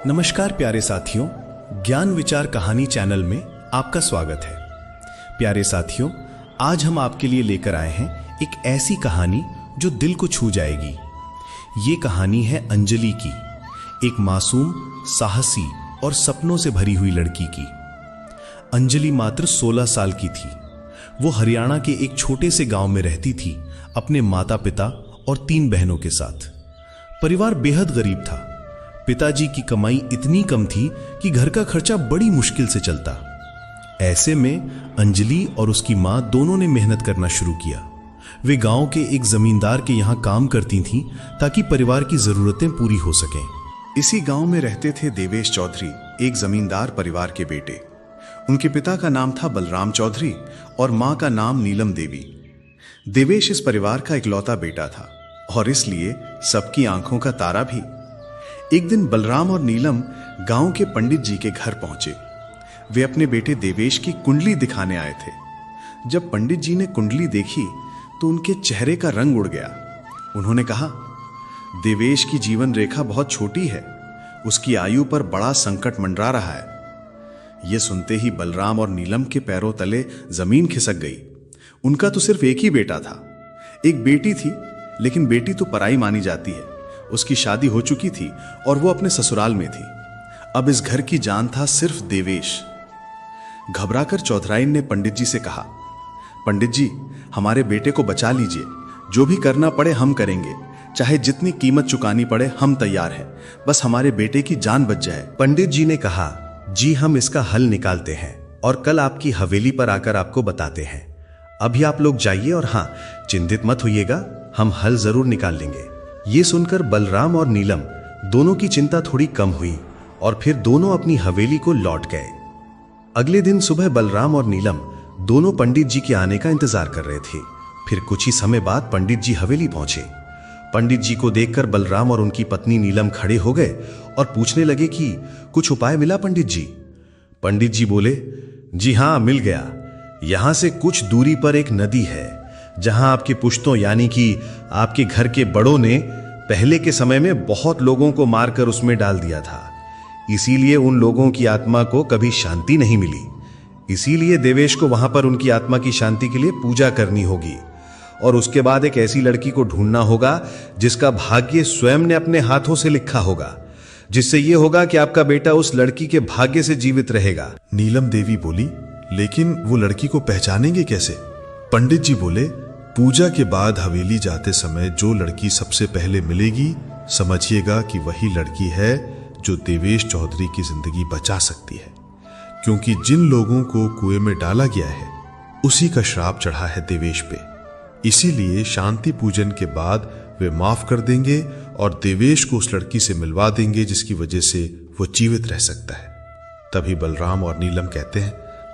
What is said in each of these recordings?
नमस्कार प्यारे साथियों, ज्ञान विचार कहानी चैनल में आपका स्वागत है। प्यारे साथियों, आज हम आपके लिए लेकर आए हैं एक ऐसी कहानी जो दिल को छू जाएगी। ये कहानी है अंजलि की, एक मासूम, साहसी और सपनों से भरी हुई लड़की की। अंजलि मात्र 16 साल की थी। वो हरियाणा के एक छोटे से गांव में रहती थी, अपने माता पिता और 3 बहनों के साथ। परिवार बेहद गरीब था। पिताजी की कमाई इतनी कम थी कि घर का खर्चा बड़ी मुश्किल से चलता। ऐसे में अंजलि और उसकी मां दोनों ने मेहनत करना शुरू किया। वे गांव के एक जमींदार के यहां काम करती थीं ताकि परिवार की जरूरतें पूरी हो सकें। इसी गांव में रहते थे देवेश चौधरी, एक जमींदार परिवार के बेटे। उनके पिता का नाम था बलराम चौधरी और मां का नाम नीलम देवी। देवेश इस परिवार का इकलौता बेटा था और इसलिए सबकी आंखों का तारा भी। एक दिन बलराम और नीलम गांव के पंडित जी के घर पहुंचे। वे अपने बेटे देवेश की कुंडली दिखाने आए थे। जब पंडित जी ने कुंडली देखी तो उनके चेहरे का रंग उड़ गया। उन्होंने कहा, देवेश की जीवन रेखा बहुत छोटी है, उसकी आयु पर बड़ा संकट मंडरा रहा है। यह सुनते ही बलराम और नीलम के पैरों तले जमीन खिसक गई। उनका तो सिर्फ एक ही बेटा था। एक बेटी थी, लेकिन बेटी तो पराई मानी जाती है। उसकी शादी हो चुकी थी और वो अपने ससुराल में थी। अब इस घर की जान था सिर्फ देवेश। घबराकर चौधराइन ने पंडित जी से कहा, पंडित जी, हमारे बेटे को बचा लीजिए। जो भी करना पड़े हम करेंगे, चाहे जितनी कीमत चुकानी पड़े हम तैयार हैं। बस हमारे बेटे की जान बच जाए। पंडित जी ने कहा, जी हम इसका हल निकालते हैं और कल आपकी हवेली पर आकर आपको बताते हैं। अभी आप लोग जाइए और हाँ, चिंतित मत होइएगा, हम हल जरूर निकाल लेंगे। ये सुनकर बलराम और नीलम दोनों की चिंता थोड़ी कम हुई और फिर दोनों अपनी हवेली को लौट गए। अगले दिन सुबह बलराम और नीलम दोनों पंडित जी के आने का इंतजार कर रहे थे। फिर कुछ ही समय बाद पंडित जी हवेली पहुंचे। पंडित जी को देखकर बलराम और उनकी पत्नी नीलम खड़े हो गए और पूछने लगे कि कुछ उपाय मिला पंडित जी? पंडित जी बोले, जी हां, मिल गया। यहां से कुछ दूरी पर एक नदी है जहां आपके पुश्तों यानी कि आपके घर के बड़ों ने पहले के समय में बहुत लोगों को मारकर उसमें डाल दिया था। इसीलिए उन लोगों की आत्मा को कभी शांति नहीं मिली। इसीलिए देवेश को वहां पर उनकी आत्मा की शांति के लिए पूजा करनी होगी और उसके बाद एक ऐसी लड़की को ढूंढना होगा जिसका भाग्य स्वयं ने अपने हाथों से लिखा होगा, जिससे यह होगा कि आपका बेटा उस लड़की के भाग्य से जीवित रहेगा। नीलम देवी बोली, लेकिन वो लड़की को पहचानेंगे कैसे? पंडित जी बोले, पूजा के बाद हवेली जाते समय जो लड़की सबसे पहले मिलेगी, समझिएगा कि वही लड़की है जो देवेश चौधरी की जिंदगी बचा सकती है। क्योंकि जिन लोगों को कुएं में डाला गया है उसी का श्राप चढ़ा है देवेश पे। इसीलिए शांति पूजन के बाद वे माफ कर देंगे और देवेश को उस लड़की से मिलवा देंगे जिसकी वजह से वो जीवित रह सकता है। तभी बलराम और नीलम कहते हैं,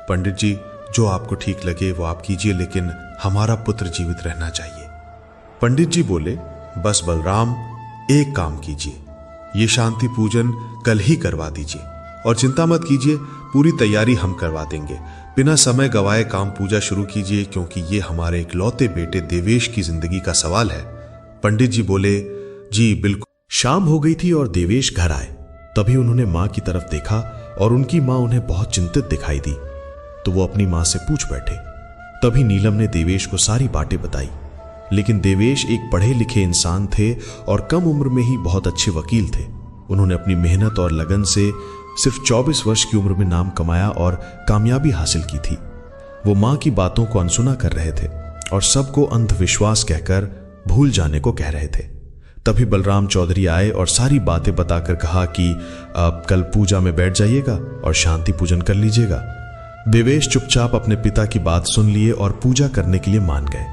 पंडित जी, जो आपको ठीक लगे वो आप कीजिए, लेकिन हमारा पुत्र जीवित रहना चाहिए। पंडित जी बोले, बस बलराम, एक काम कीजिए, ये शांति पूजन कल ही करवा दीजिए और चिंता मत कीजिए, पूरी तैयारी हम करवा देंगे। बिना समय गवाए काम पूजा शुरू कीजिए, क्योंकि ये हमारे इकलौते बेटे देवेश की जिंदगी का सवाल है। पंडित जी बोले, जी बिल्कुल। शाम हो गई थी और देवेश घर आए। तभी उन्होंने मां की तरफ देखा और उनकी मां उन्हें बहुत चिंतित दिखाई दी, तो वो अपनी मां से पूछ बैठे। तभी नीलम ने देवेश को सारी बातें बताई। लेकिन देवेश एक पढ़े लिखे इंसान थे और कम उम्र में ही बहुत अच्छे वकील थे। उन्होंने अपनी मेहनत और लगन से सिर्फ 24 वर्ष की उम्र में नाम कमाया और कामयाबी हासिल की थी। वो मां की बातों को अनसुना कर रहे थे और सबको अंधविश्वास कहकर भूल जाने को कह रहे थे। तभी बलराम चौधरी आए और सारी बातें बताकर कहा कि आप कल पूजा में बैठ जाइएगा और शांति पूजन कर लीजिएगा। देवेश चुपचाप अपने पिता की बात सुन लिए और पूजा करने के लिए मान गए,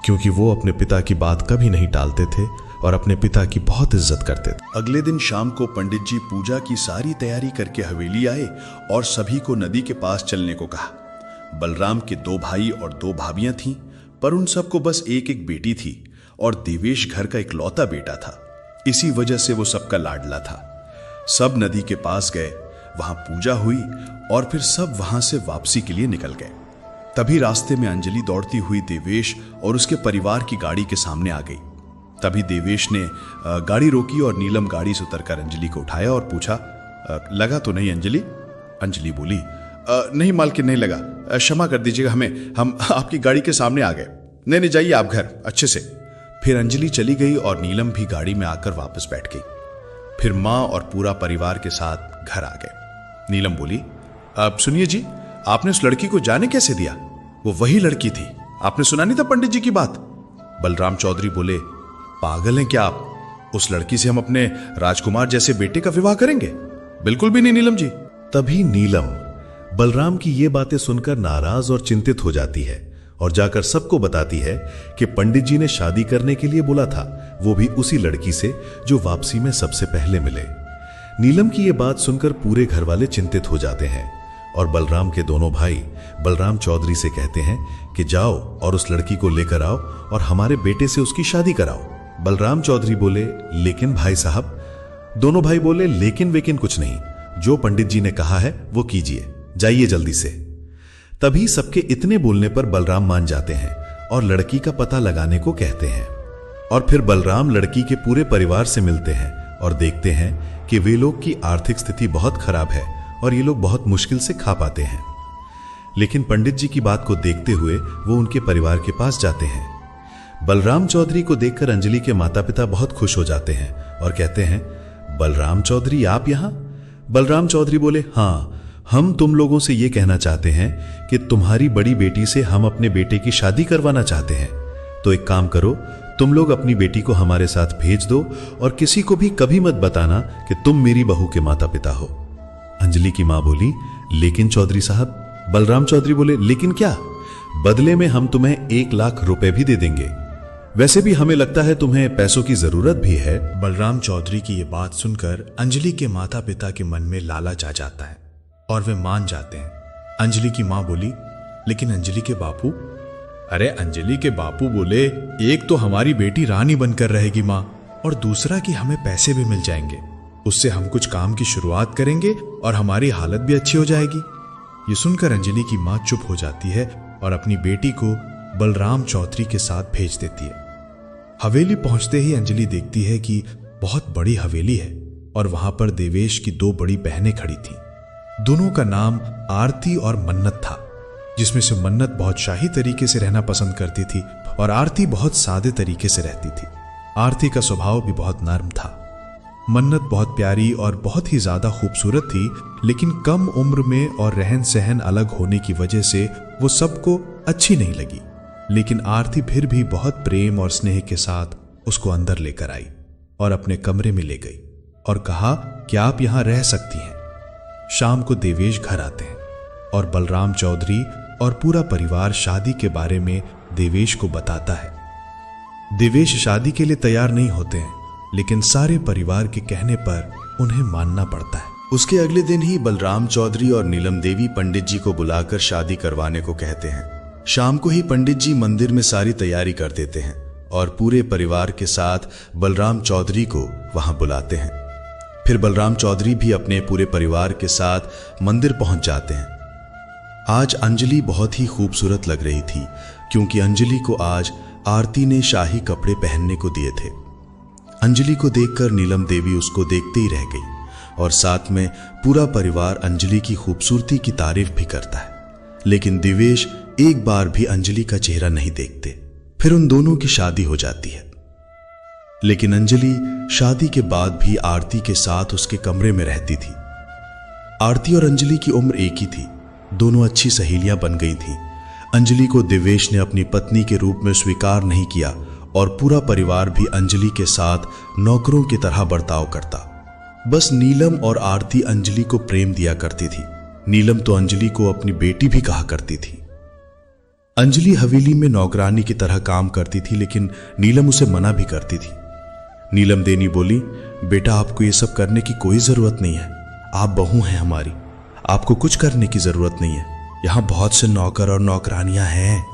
क्योंकि वो अपने पिता की बात कभी नहीं टालते थे और अपने पिता की बहुत इज्जत करते थे। अगले दिन शाम को पंडित जी पूजा की सारी तैयारी करके हवेली आए और सभी को नदी के पास चलने को कहा। बलराम के 2 भाई और 2 भाभियां थीं, पर उन सबको बस एक एक बेटी थी और देवेश घर का इकलौता बेटा था। इसी वजह से वो सबका लाडला था। सब नदी के पास गए, वहां पूजा हुई और फिर सब वहां से वापसी के लिए निकल गए। तभी रास्ते में अंजलि दौड़ती हुई देवेश और उसके परिवार की गाड़ी के सामने आ गई। तभी देवेश ने गाड़ी रोकी और नीलम गाड़ी से उतरकर अंजलि को उठाया और पूछा, लगा तो नहीं अंजलि? अंजलि बोली, नहीं मालकिन, नहीं लगा, क्षमा कर दीजिएगा हमें, हम आपकी गाड़ी के सामने आ गए। नहीं नहीं, जाइए आप घर अच्छे से। फिर अंजलि चली गई और नीलम भी गाड़ी में आकर वापस बैठ गई। फिर माँ और पूरा परिवार के साथ घर आ गए। नीलम बोली, अब सुनिए जी, आपने उस लड़की को जाने कैसे दिया? वो वही लड़की थी, आपने सुना नहीं था पंडित जी की बात? बलराम चौधरी बोले, पागल हैं क्या आप? उस लड़की से हम अपने राजकुमार जैसे बेटे का विवाह करेंगे? बिल्कुल भी नहीं नीलम जी। तभी नीलम बलराम की ये बातें सुनकर नाराज और चिंतित हो जाती है और जाकर सबको बताती है कि पंडित जी ने शादी करने के लिए बोला था, वो भी उसी लड़की से जो वापसी में सबसे पहले मिले। नीलम की ये बात सुनकर पूरे घर वाले चिंतित हो जाते हैं और बलराम के दोनों भाई बलराम चौधरी से कहते हैं कि जाओ और उस लड़की को लेकर आओ और हमारे बेटे से उसकी शादी कराओ। बलराम चौधरी बोले, लेकिन भाई साहब। दोनों भाई बोले, लेकिन वेकिन कुछ नहीं, जो पंडित जी ने कहा है वो कीजिए, जाइए जल्दी से। तभी सबके इतने बोलने पर बलराम मान जाते हैं और लड़की का पता लगाने को कहते हैं। और फिर बलराम लड़की के पूरे परिवार से मिलते हैं और देखते हैं कि वे लोग की आर्थिक स्थिति बहुत खराब है और ये लोग बहुत मुश्किल से खा पाते हैं। लेकिन पंडित जी की बात को देखते हुए वो उनके परिवार के पास जाते हैं। बलराम चौधरी को देखकर अंजलि के माता पिता बहुत खुश हो जाते हैं और कहते हैं, बलराम चौधरी आप यहां? बलराम चौधरी बोले, हाँ, हम तुम लोगों से ये कहना चाहते हैं कि तुम्हारी बड़ी बेटी से हम अपने बेटे की शादी करवाना चाहते हैं। तो एक काम करो, तुम लोग अपनी बेटी को हमारे साथ भेज दो और किसी को भी कभी मत बताना कि तुम मेरी बहू के माता पिता हो। अंजलि की मां बोली, लेकिन चौधरी साहब। बलराम चौधरी बोले, लेकिन क्या? बदले में हम तुम्हें 1 लाख रुपए भी दे देंगे। वैसे भी हमें लगता है तुम्हें पैसों की जरूरत भी है। बलराम चौधरी की यह बात सुनकर अंजलि के माता पिता के मन में लालच आ जाता है और वे मान जाते हैं। अंजलि की मां बोली, लेकिन अंजलि के बापू? अरे अंजलि के बापू बोले, एक तो हमारी बेटी रानी बनकर रहेगी मां, और दूसरा कि हमें पैसे भी मिल जाएंगे, उससे हम कुछ काम की शुरुआत करेंगे और हमारी हालत भी अच्छी हो जाएगी। ये सुनकर अंजलि की मां चुप हो जाती है और अपनी बेटी को बलराम चौधरी के साथ भेज देती है। हवेली पहुंचते ही अंजलि देखती है कि बहुत बड़ी हवेली है और वहां पर देवेश की 2 बड़ी बहनें खड़ी थी। दोनों का नाम आरती और मन्नत था, जिसमें से मन्नत बहुत शाही तरीके से रहना पसंद करती थी और आरती बहुत सादे तरीके से रहती थी। आरती का स्वभाव भी बहुत नर्म था। मन्नत बहुत प्यारी और बहुत ही ज्यादा खूबसूरत थी, लेकिन कम उम्र में और रहन सहन अलग होने की वजह से वो सबको अच्छी नहीं लगी। लेकिन आरती फिर भी बहुत प्रेम और स्नेह के साथ उसको अंदर लेकर आई और अपने कमरे में ले गई और कहा कि आप यहां रह सकती हैं। शाम को देवेश घर आते हैं और बलराम चौधरी और पूरा परिवार शादी के बारे में देवेश को बताता है। देवेश शादी के लिए तैयार नहीं होते हैं, लेकिन सारे परिवार के कहने पर उन्हें मानना पड़ता है। उसके अगले दिन ही बलराम चौधरी और नीलम देवी पंडित जी को बुलाकर शादी करवाने को कहते हैं। शाम को ही पंडित जी मंदिर में सारी तैयारी कर देते हैं और पूरे परिवार के साथ बलराम चौधरी को वहां बुलाते हैं। फिर बलराम चौधरी भी अपने पूरे परिवार के साथ मंदिर पहुंच जाते हैं। आज अंजलि बहुत ही खूबसूरत लग रही थी, क्योंकि अंजलि को आज आरती ने शाही कपड़े पहनने को दिए थे। अंजलि को देखकर नीलम देवी उसको देखते ही रह गई और साथ में पूरा परिवार अंजलि की खूबसूरती की तारीफ भी करता है। लेकिन देवेश एक बार भी अंजलि का चेहरा नहीं देखते। फिर उन दोनों की शादी हो जाती है। लेकिन अंजलि शादी के बाद भी आरती के साथ उसके कमरे में रहती थी। आरती और अंजलि की उम्र एक ही थी, दोनों अच्छी सहेलियां बन गई थीं। अंजलि को देवेश ने अपनी पत्नी के रूप में स्वीकार नहीं किया और पूरा परिवार भी अंजलि के साथ नौकरों की तरह बर्ताव करता। बस नीलम और आरती अंजलि को प्रेम दिया करती थी। नीलम तो अंजलि को अपनी बेटी भी कहा करती थी। अंजलि हवेली में नौकरानी की तरह काम करती थी, लेकिन नीलम उसे मना भी करती थी। नीलम देनी बोली, बेटा आपको ये सब करने की कोई जरूरत नहीं है, आप बहू हैं हमारी, आपको कुछ करने की जरूरत नहीं है, यहां बहुत से नौकर और नौकरानियां हैं।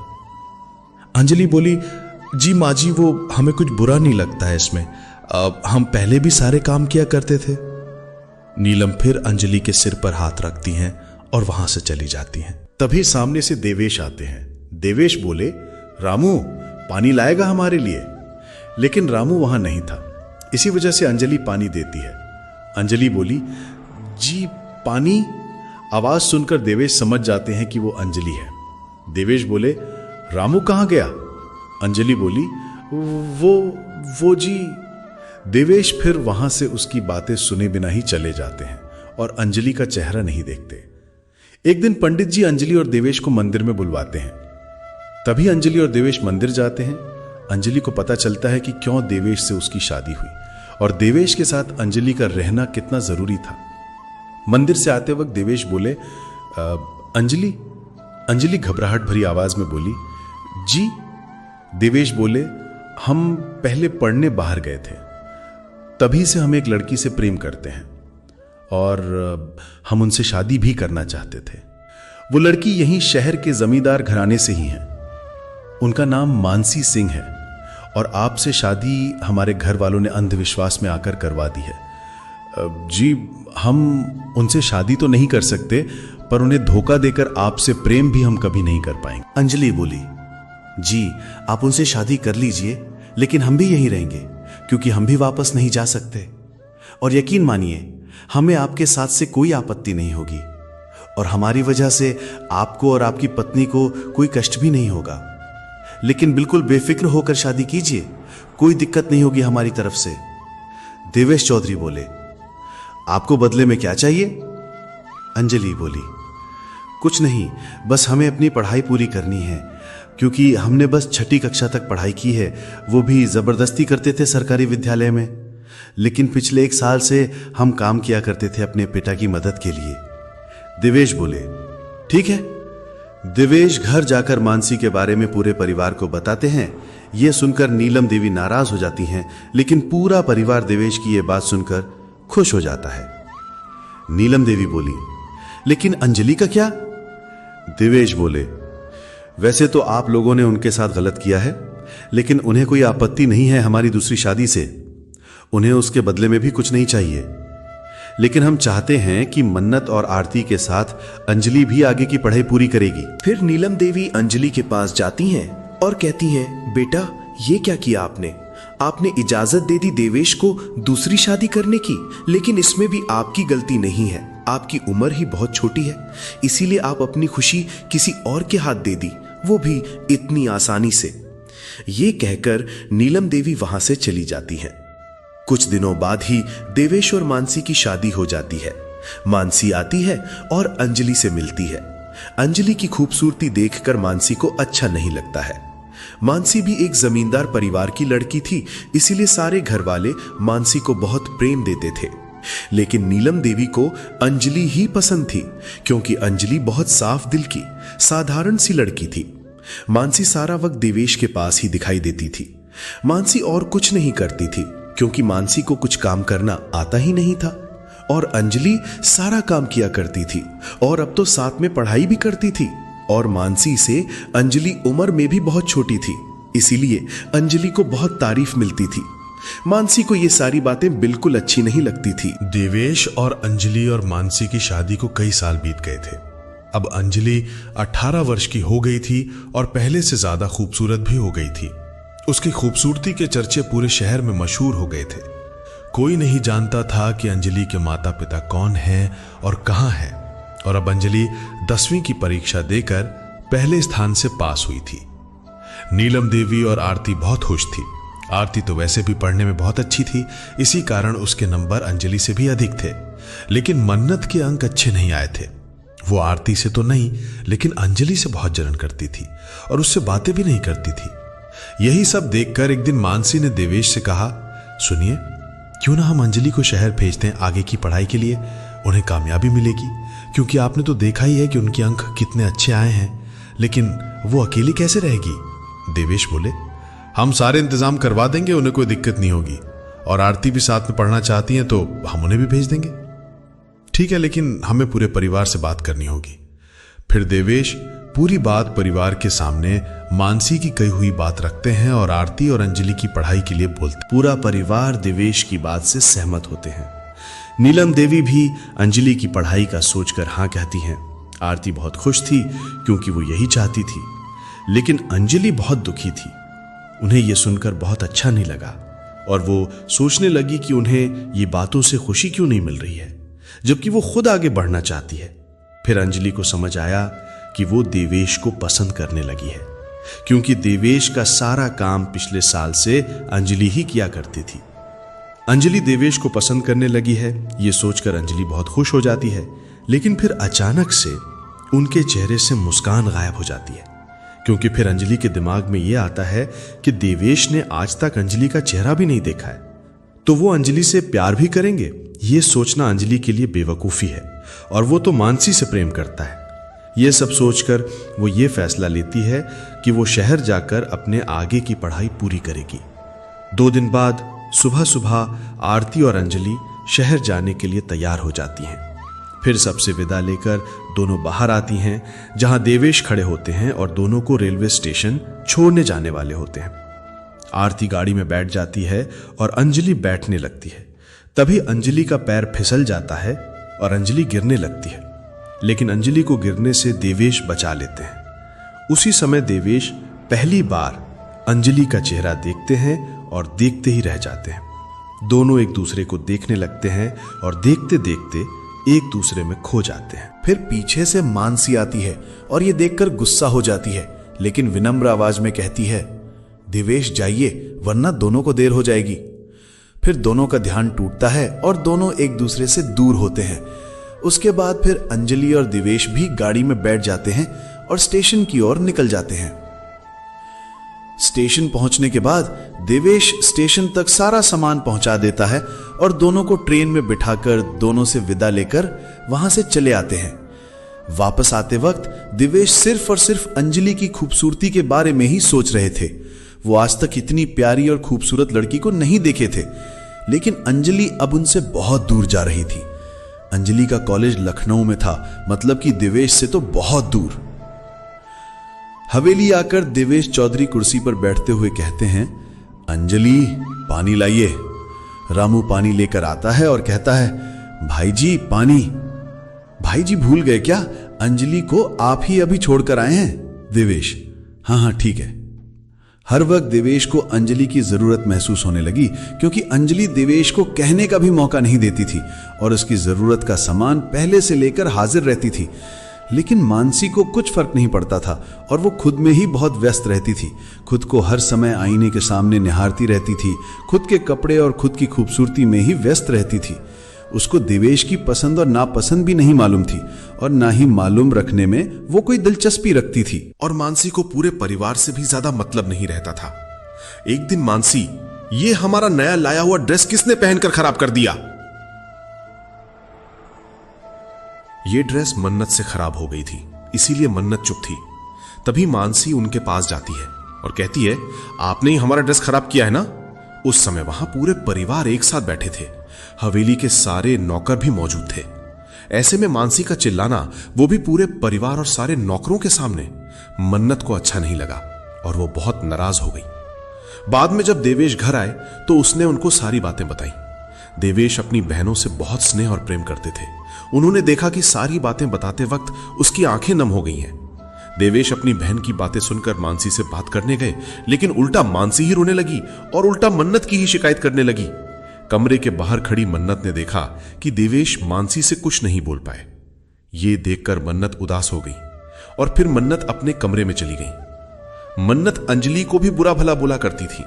अंजलि बोली, जी माँ जी, वो हमें कुछ बुरा नहीं लगता है इसमें, हम पहले भी सारे काम किया करते थे। नीलम फिर अंजलि के सिर पर हाथ रखती हैं और वहां से चली जाती हैं। तभी सामने से देवेश आते हैं। देवेश बोले, रामू पानी लाएगा हमारे लिए? लेकिन रामू वहां नहीं था। इसी वजह से अंजलि पानी देती है। अंजलि बोली, जी पानी। आवाज सुनकर देवेश समझ जाते हैं कि वो अंजलि है। देवेश बोले, रामू कहाँ गया? अंजलि बोली, वो जी। देवेश फिर वहां से उसकी बातें सुने बिना ही चले जाते हैं और अंजलि का चेहरा नहीं देखते। एक दिन पंडित जी अंजलि और देवेश को मंदिर में बुलवाते हैं। तभी अंजलि और देवेश मंदिर जाते हैं। अंजलि को पता चलता है कि क्यों देवेश से उसकी शादी हुई और देवेश के साथ अंजलि का रहना कितना जरूरी था। मंदिर से आते वक्त देवेश बोले, अंजलि। अंजलि घबराहट भरी आवाज में बोली, जी। देवेश बोले, हम पहले पढ़ने बाहर गए थे, तभी से हम एक लड़की से प्रेम करते हैं और हम उनसे शादी भी करना चाहते थे। वो लड़की यहीं शहर के जमींदार घराने से ही है। उनका नाम मानसी सिंह है और आपसे शादी हमारे घर वालों ने अंधविश्वास में आकर करवा दी है। जी, हम उनसे शादी तो नहीं कर सकते, पर उन्हें धोखा देकर आपसे प्रेम भी हम कभी नहीं कर पाएंगे। अंजलि बोली, जी आप उनसे शादी कर लीजिए, लेकिन हम भी यहीं रहेंगे क्योंकि हम भी वापस नहीं जा सकते। और यकीन मानिए, हमें आपके साथ से कोई आपत्ति नहीं होगी और हमारी वजह से आपको और आपकी पत्नी को कोई कष्ट भी नहीं होगा। लेकिन बिल्कुल बेफिक्र होकर शादी कीजिए, कोई दिक्कत नहीं होगी हमारी तरफ से। देवेश चौधरी बोले, आपको बदले में क्या चाहिए? अंजलि बोली, कुछ नहीं, बस हमें अपनी पढ़ाई पूरी करनी है, क्योंकि हमने बस 6ठी कक्षा तक पढ़ाई की है, वो भी जबरदस्ती करते थे सरकारी विद्यालय में। लेकिन पिछले 1 साल से हम काम किया करते थे अपने पिता की मदद के लिए। देवेश बोले, ठीक है। देवेश घर जाकर मानसी के बारे में पूरे परिवार को बताते हैं। यह सुनकर नीलम देवी नाराज हो जाती हैं, लेकिन पूरा परिवार देवेश की यह बात सुनकर खुश हो जाता है। नीलम देवी बोली, लेकिन अंजलि का क्या? देवेश बोले, वैसे तो आप लोगों ने उनके साथ गलत किया है, लेकिन उन्हें कोई आपत्ति नहीं है हमारी दूसरी शादी से। उन्हें उसके बदले में भी कुछ नहीं चाहिए, लेकिन हम चाहते हैं कि मन्नत और आरती के साथ अंजलि भी आगे की पढ़ाई पूरी करेगी। फिर नीलम देवी अंजलि के पास जाती हैं और कहती हैं, बेटा ये क्या किया आपने? आपने इजाजत दे दी देवेश को दूसरी शादी करने की, लेकिन इसमें भी आपकी गलती नहीं है। आपकी उम्र ही बहुत छोटी है, इसीलिए आप अपनी खुशी किसी और के हाथ दे दी, वो भी इतनी आसानी से। ये कहकर नीलम देवी वहां से चली जाती हैं। कुछ दिनों बाद ही देवेश और मानसी की शादी हो जाती है। मानसी आती है और अंजलि से मिलती है। अंजलि की खूबसूरती देखकर मानसी को अच्छा नहीं लगता है। मानसी भी एक जमींदार परिवार की लड़की थी, इसीलिए सारे घर वाले मानसी को बहुत प्रेम देते थे। लेकिन नीलम देवी को अंजलि ही पसंद थी, क्योंकि अंजलि बहुत साफ दिल की, साधारण सी लड़की थी। मानसी सारा वक्त देवेश के पास ही दिखाई देती थी। मानसी और कुछ नहीं करती थी, क्योंकि मानसी को कुछ काम करना आता ही नहीं था, और अंजलि सारा काम किया करती थी और अब तो साथ में पढ़ाई भी करती थी। और मानसी से अंजलि उम्र में भी बहुत छोटी थी, इसीलिए अंजलि को बहुत तारीफ मिलती थी। मानसी को ये सारी बातें बिल्कुल अच्छी नहीं लगती थी। देवेश और अंजलि और मानसी की शादी को कई साल बीत गए थे। अब अंजलि 18 वर्ष की हो गई थी और पहले से ज्यादा खूबसूरत भी हो गई थी। उसकी खूबसूरती के चर्चे पूरे शहर में मशहूर हो गए थे। कोई नहीं जानता था कि अंजलि के माता पिता कौन हैं और कहां हैं। और अब अंजलि 10वीं की परीक्षा देकर पहले स्थान से पास हुई थी। नीलम देवी और आरती बहुत खुश थी। आरती तो वैसे भी पढ़ने में बहुत अच्छी थी, इसी कारण उसके नंबर अंजलि से भी अधिक थे। लेकिन मन्नत के अंक अच्छे नहीं आए थे। वो आरती से तो नहीं, लेकिन अंजलि से बहुत जलन करती थी और उससे बातें भी नहीं करती थी। यही सब देखकर एक दिन मानसी ने देवेश से कहा, सुनिए, क्यों ना हम अंजलि को शहर भेजते हैं आगे की पढ़ाई के लिए, उन्हें कामयाबी मिलेगी। क्योंकि आपने तो देखा ही है कि उनके अंक कितने अच्छे आए हैं, लेकिन वो अकेली कैसे रहेगी? देवेश बोले, हम सारे इंतजाम करवा देंगे, उन्हें कोई दिक्कत नहीं होगी। और आरती भी साथ में पढ़ना चाहती हैं तो हम उन्हें भी भेज देंगे। ठीक है, लेकिन हमें पूरे परिवार से बात करनी होगी। फिर देवेश पूरी बात परिवार के सामने मानसी की कही हुई बात रखते हैं और आरती और अंजलि की पढ़ाई के लिए बोलते। पूरा परिवार देवेश की बात से सहमत होते हैं। नीलम देवी भी अंजलि की पढ़ाई का सोचकर हाँ कहती हैं। आरती बहुत खुश थी, क्योंकि वो यही चाहती थी। लेकिन अंजलि बहुत दुखी थी। उन्हें यह सुनकर बहुत अच्छा नहीं लगा और वो सोचने लगी कि उन्हें ये बातों से खुशी क्यों नहीं मिल रही है। जबकि वो खुद आगे बढ़ना चाहती है। फिर अंजलि को समझ आया कि वो देवेश को पसंद करने लगी है, क्योंकि देवेश का सारा काम पिछले साल से अंजलि ही किया करती थी। अंजलि देवेश को पसंद करने लगी है, ये सोचकर अंजलि बहुत खुश हो जाती है। लेकिन फिर अचानक से उनके चेहरे से मुस्कान गायब हो जाती है, क्योंकि फिर अंजलि के दिमाग में यह आता है कि देवेश ने आज तक अंजलि का चेहरा भी नहीं देखा है, तो वो अंजलि से प्यार भी करेंगे। ये सोचना अंजलि के लिए बेवकूफी है, और वो तो मानसी से प्रेम करता है। ये सब सोचकर वो ये फैसला लेती है कि वो शहर जाकर अपने आगे की पढ़ाई पूरी करेगी। 2 दिन बाद सुबह सुबह आरती और अंजलि शहर जाने के लिए तैयार हो जाती हैं। फिर सबसे विदा लेकर दोनों बाहर आती हैं, जहां देवेश खड़े होते हैं और दोनों को रेलवे स्टेशन छोड़ने जाने वाले होते हैं। आरती गाड़ी में बैठ जाती है और अंजलि बैठने लगती है। तभी अंजलि का पैर फिसल जाता है और अंजलि गिरने लगती है, लेकिन अंजलि को गिरने से देवेश बचा लेते हैं। उसी समय देवेश पहली बार अंजलि का चेहरा देखते हैं और देखते ही रह जाते हैं। दोनों एक दूसरे को देखने लगते हैं और देखते देखते एक दूसरे में खो जाते हैं। फिर पीछे से मानसी आती है और ये देखकर गुस्सा हो जाती है, लेकिन विनम्र आवाज में कहती है, देवेश जाइए वरना दोनों को देर हो जाएगी। फिर दोनों का ध्यान टूटता है और दोनों एक दूसरे से दूर होते हैं। उसके बाद फिर अंजलि और देवेश भी गाड़ी में बैठ जाते हैं और स्टेशन की ओर निकल जाते हैं। स्टेशन पहुंचने के बाद देवेश स्टेशन तक सारा सामान पहुंचा देता है और दोनों को ट्रेन में बिठाकर दोनों से विदा लेकर वहां से चले आते हैं। वापस आते वक्त देवेश सिर्फ और सिर्फ अंजलि की खूबसूरती के बारे में ही सोच रहे थे। वो आज तक इतनी प्यारी और खूबसूरत लड़की को नहीं देखे थे, लेकिन अंजलि अब उनसे बहुत दूर जा रही थी। अंजलि का कॉलेज लखनऊ में था, मतलब कि देवेश से तो बहुत दूर। हवेली आकर देवेश चौधरी कुर्सी पर बैठते हुए कहते हैं, अंजलि पानी लाइए। रामू पानी लेकर आता है और कहता है, भाई जी पानी। भाई जी भूल गए क्या? अंजलि को आप ही अभी छोड़कर आए हैं। देवेश, हाँ ठीक है। हर वक्त देवेश को अंजलि की जरूरत महसूस होने लगी, क्योंकि अंजलि देवेश को कहने का भी मौका नहीं देती थी और उसकी जरूरत का सामान पहले से लेकर हाजिर रहती थी। लेकिन मानसी को कुछ फर्क नहीं पड़ता था और वो खुद में ही बहुत व्यस्त रहती थी। खुद को हर समय आईने के सामने निहारती रहती थी, खुद के कपड़े और खुद की खूबसूरती में ही व्यस्त रहती थी। उसको देवेश की पसंद और नापसंद भी नहीं मालूम थी और ना ही मालूम रखने में वो कोई दिलचस्पी रखती थी। और मानसी को पूरे परिवार से भी ज्यादा मतलब नहीं रहता था। एक दिन मानसी, ये हमारा नया लाया हुआ ड्रेस किसने पहनकर खराब कर दिया? ये ड्रेस मन्नत से खराब हो गई थी, इसीलिए मन्नत चुप थी। तभी मानसी उनके पास जाती है और कहती है, आपने ही हमारा ड्रेस खराब किया है ना? उस समय वहां पूरे परिवार एक साथ बैठे थे, हवेली के सारे नौकर भी मौजूद थे। ऐसे में मानसी का चिल्लाना, वो भी पूरे परिवार और सारे नौकरों के सामने, मन्नत को अच्छा नहीं लगा और वो बहुत नाराज हो गई। बाद में जब देवेश घर आए तो उसने उनको सारी बातें बताई। देवेश अपनी बहनों से बहुत स्नेह और प्रेम करते थे। उन्होंने देखा कि सारी बातें बताते वक्त उसकी आंखें नम हो गई हैं। देवेश अपनी बहन की बातें सुनकर मानसी से बात करने गए, लेकिन उल्टा मानसी ही रोने लगी और उल्टा मन्नत की ही शिकायत करने लगी। कमरे के बाहर खड़ी मन्नत ने देखा कि देवेश मानसी से कुछ नहीं बोल पाए। ये देखकर मन्नत उदास हो गई और फिर मन्नत अपने कमरे में चली गई। मन्नत अंजलि को भी बुरा भला बोला करती थी,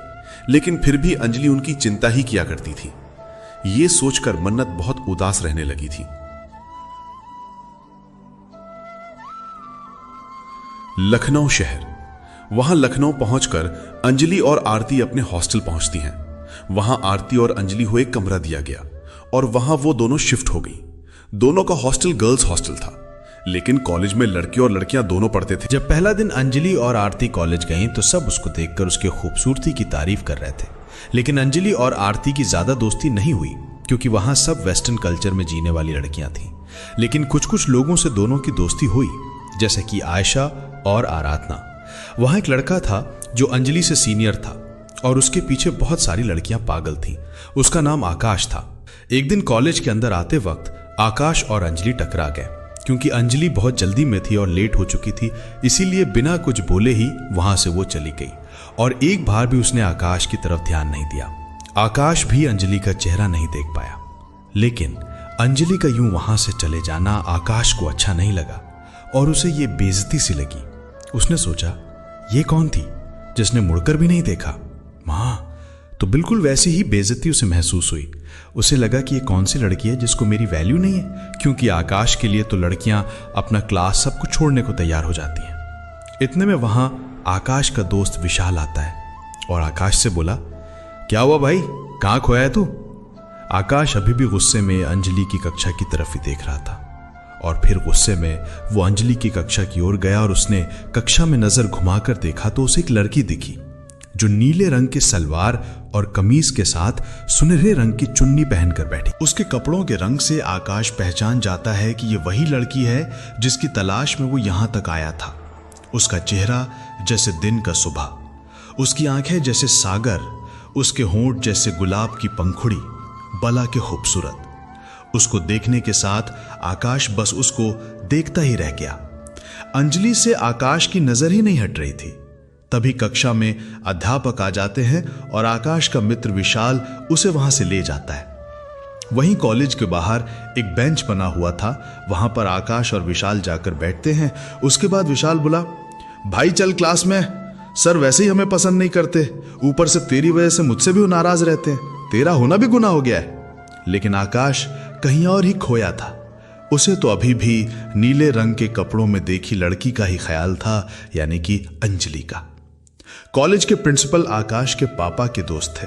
लेकिन फिर भी अंजलि उनकी चिंता ही किया करती थी। ये सोचकर मन्नत बहुत उदास रहने लगी थी। लखनऊ शहर। वहां लखनऊ पहुंचकर अंजलि और आरती अपने हॉस्टल पहुंचती हैं। वहां आरती और अंजलि को एक कमरा दिया गया और वहां वो दोनों शिफ्ट हो गई। दोनों का हॉस्टल गर्ल्स हॉस्टल था, लेकिन कॉलेज में लड़के और लड़कियां दोनों पढ़ते थे। जब पहला दिन अंजलि और आरती कॉलेज गई तो सब उसको देखकर उसकी खूबसूरती की तारीफ कर रहे थे, लेकिन अंजलि और आरती की ज्यादा दोस्ती नहीं हुई, क्योंकि वहां सब वेस्टर्न कल्चर में जीने वाली लड़कियां थीं। लेकिन कुछ कुछ लोगों से दोनों की दोस्ती हुई, जैसे कि आयशा और आराधना। वहां एक लड़का था जो अंजलि से सीनियर था और उसके पीछे बहुत सारी लड़कियां पागल थीं। उसका नाम आकाश था। एक दिन कॉलेज के अंदर आते वक्त आकाश और अंजलि टकरा गए, क्योंकि अंजलि बहुत जल्दी में थी और लेट हो चुकी थी, इसीलिए बिना कुछ बोले ही वहां से वो चली गई और एक बार भी उसने आकाश की तरफ ध्यान नहीं दिया। आकाश भी अंजलि का चेहरा नहीं देख पाया, लेकिन अंजलि का यूं वहां से चले जाना आकाश को अच्छा नहीं लगा और उसे ये बेइज्जती सी लगी। उसने सोचा, ये कौन थी जिसने मुड़कर भी नहीं देखा? मां। तो बिल्कुल वैसी ही बेइज्जती उसे महसूस हुई। उसे लगा कि ये कौन सी लड़की है जिसको मेरी वैल्यू नहीं है, क्योंकि आकाश के लिए तो लड़कियां अपना क्लास सब कुछ छोड़ने को तैयार हो जाती हैं। इतने में वहां आकाश का दोस्त विशाल आता है और आकाश से बोला, क्या हुआ भाई, कहां खोया है तू? आकाश अभी भी गुस्से में अंजलि की कक्षा की तरफ ही देख रहा था और फिर गुस्से में वो अंजलि की कक्षा की ओर गया और उसने कक्षा में नजर घुमाकर देखा तो उसे एक लड़की दिखी जो नीले रंग के सलवार और कमीज के साथ सुनहरे रंग की चुन्नी पहनकर बैठी। उसके कपड़ों के रंग से आकाश पहचान जाता है कि ये वही लड़की है जिसकी तलाश में वो यहां तक आया था। उसका चेहरा जैसे दिन का सुबह, उसकी आंखें जैसे सागर, उसके होंठ जैसे गुलाब की पंखुड़ी, बला के खूबसूरत। उसको देखने के साथ आकाश बस उसको देखता ही रह गया। अंजलि से आकाश की नजर ही नहीं हट रही थी। तभी कक्षा में अध्यापक आ जाते हैं और आकाश का मित्र विशाल उसे वहां से ले जाता है। वहीं कॉलेज के बाहर एक बेंच बना हुआ था, वहां पर आकाश और विशाल जाकर बैठते हैं। उसके बाद विशाल बोला, भाई चल क्लास में, सर वैसे ही हमें पसंद नहीं करते, ऊपर से तेरी वजह से मुझसे भी नाराज रहते हैं, तेरा होना भी गुनाह हो गया है। लेकिन आकाश कहीं और ही खोया था। उसे तो अभी भी नीले रंग के कपड़ों में देखी लड़की का ही ख्याल था, यानी कि अंजलि का। कॉलेज के प्रिंसिपल आकाश के पापा के दोस्त थे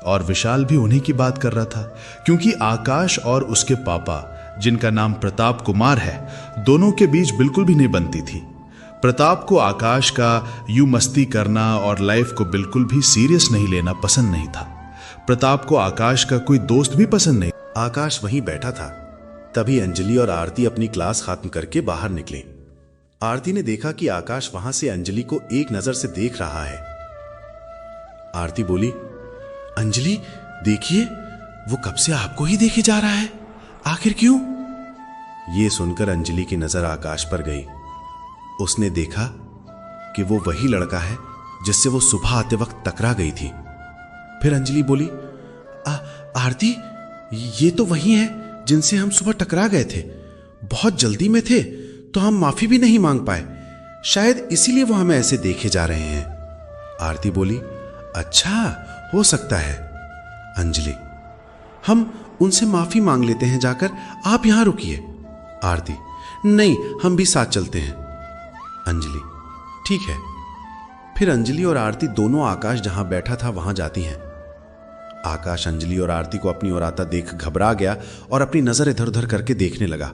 और विशाल भी उन्हीं की बात कर रहा था, क्योंकि आकाश और उसके पापा, जिनका नाम प्रताप कुमार है, दोनों के बीच बिल्कुल भी नहीं बनती थी। प्रताप को आकाश का यूं मस्ती करना और लाइफ को बिल्कुल भी सीरियस नहीं लेना पसंद नहीं था। प्रताप को आकाश का कोई दोस्त भी पसंद नहीं। आकाश वहीं बैठा था, तभी अंजलि और आरती अपनी क्लास खत्म करके बाहर निकली। आरती ने देखा कि आकाश वहां से अंजलि को एक नजर से देख रहा है। आरती बोली, अंजलि देखिए, वो कब से आपको ही देखे जा रहा है, आखिर क्यों? ये सुनकर अंजलि की नजर आकाश पर गई। उसने देखा कि वो वही लड़का है जिससे वो सुबह आते वक्त टकरा गई थी। फिर अंजलि बोली, आरती, ये तो वही है जिनसे हम सुबह टकरा गए थे। बहुत जल्दी में थे तो हम माफी भी नहीं मांग पाए, शायद इसीलिए वो हमें ऐसे देखे जा रहे हैं। आरती बोली, अच्छा हो सकता है। अंजलि, हम उनसे माफी मांग लेते हैं जाकर, आप यहां रुकिए। आरती, नहीं, हम भी साथ चलते हैं। अंजलि, ठीक है। फिर अंजलि और आरती दोनों आकाश जहां बैठा था वहां जाती हैं। आकाश अंजलि और आरती को अपनी ओर आता देख घबरा गया और अपनी नजर इधर उधर करके देखने लगा।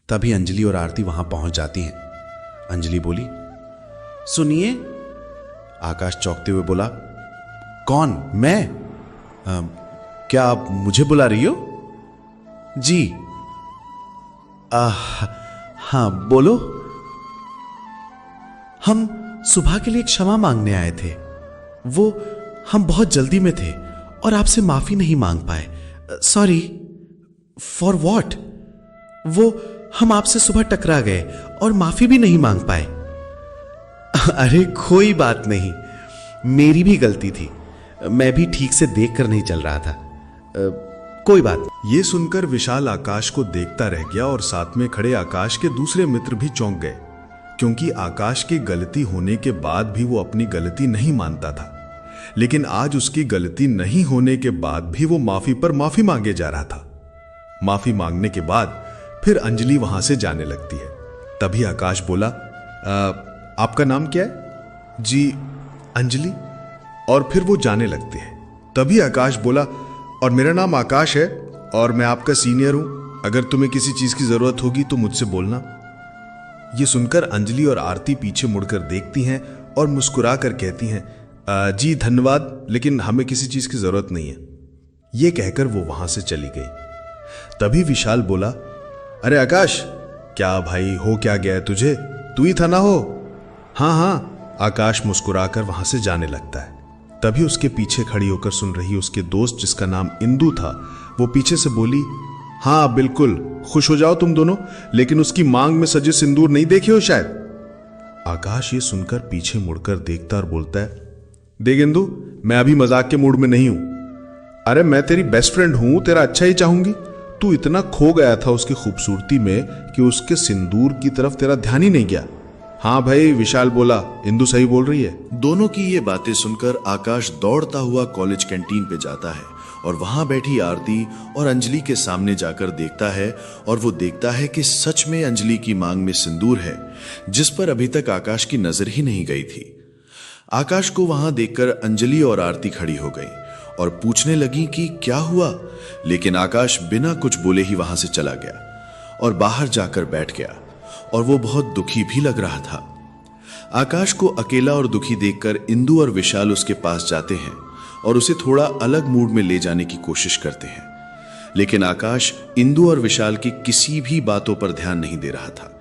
तभी अंजलि और आरती वहां पहुंच जाती हैं। अंजलि बोली, सुनिए। आकाश चौंकते हुए बोला, कौन? मैं? क्या आप मुझे बुला रही हो? जी। हाँ बोलो। हम सुबह के लिए क्षमा मांगने आए थे। वो हम बहुत जल्दी में थे और आपसे माफी नहीं मांग पाए। सॉरी। For what? वो हम आपसे सुबह टकरा गए और माफी भी नहीं मांग पाए। अरे कोई बात नहीं, मेरी भी गलती थी, मैं भी ठीक से देखकर नहीं चल रहा था। कोई बात नहीं। ये सुनकर विशाल आकाश को देखता रह गया और साथ में खड़े आकाश के दूसरे मित्र भी चौंक गए, क्योंकि आकाश की गलती होने के बाद भी वो अपनी गलती नहीं मानता था। लेकिन आज उसकी गलती नहीं होने के बाद भी वो माफी पर माफी मांगे जा रहा था। माफी मांगने के बाद फिर अंजलि वहां से जाने लगती है। तभी आकाश बोला, आपका नाम क्या है? जी, अंजलि। और फिर वो जाने लगते हैं। तभी आकाश बोला, और मेरा नाम आकाश है और मैं आपका सीनियर हूं, अगर तुम्हें किसी चीज की जरूरत होगी तो मुझसे बोलना। ये सुनकर अंजलि और आरती पीछे मुड़कर देखती हैं और मुस्कुरा कर कहती हैं, जी धन्यवाद, लेकिन हमें किसी चीज की जरूरत नहीं है। ये कहकर वो वहां से चली गई। तभी विशाल बोला, अरे आकाश, क्या भाई हो क्या गया तुझे? तू ही था ना हो? हाँ। आकाश मुस्कुराकर वहां से जाने लगता है। तभी उसके पीछे खड़ी होकर सुन रही उसके दोस्त, जिसका नाम इंदु था, वो पीछे से बोली, हाँ बिल्कुल, खुश हो जाओ तुम दोनों, लेकिन उसकी मांग में सजे सिंदूर नहीं देखे हो शायद। आकाश ये सुनकर पीछे मुड़कर देखता और बोलता है, देख इंदु, मैं अभी मजाक के मूड में नहीं हूं। अरे मैं तेरी बेस्ट फ्रेंड हूं, तेरा अच्छा ही चाहूंगी, तू इतना खो गया था उसकी खूबसूरती में कि उसके सिंदूर की तरफ तेरा ध्यान ही नहीं गया। हाँ भाई, विशाल बोला, इंदु सही बोल रही है। दोनों की ये बातें सुनकर आकाश दौड़ता हुआ कॉलेज कैंटीन पे जाता है और वहां बैठी आरती और अंजलि के सामने जाकर देखता है, और वो देखता है कि सच में अंजलि की मांग में सिंदूर है, जिस पर अभी तक आकाश की नजर ही नहीं गई थी। आकाश को वहां देखकर अंजलि और आरती खड़ी हो गई और पूछने लगी कि क्या हुआ, लेकिन आकाश बिना कुछ बोले ही वहां से चला गया और बाहर जाकर बैठ गया, और वो बहुत दुखी भी लग रहा था। आकाश को अकेला और दुखी देखकर इंदु और विशाल उसके पास जाते हैं और उसे थोड़ा अलग मूड में ले जाने की कोशिश करते हैं, लेकिन आकाश इंदु और विशाल की किसी भी बातों पर ध्यान नहीं दे रहा था।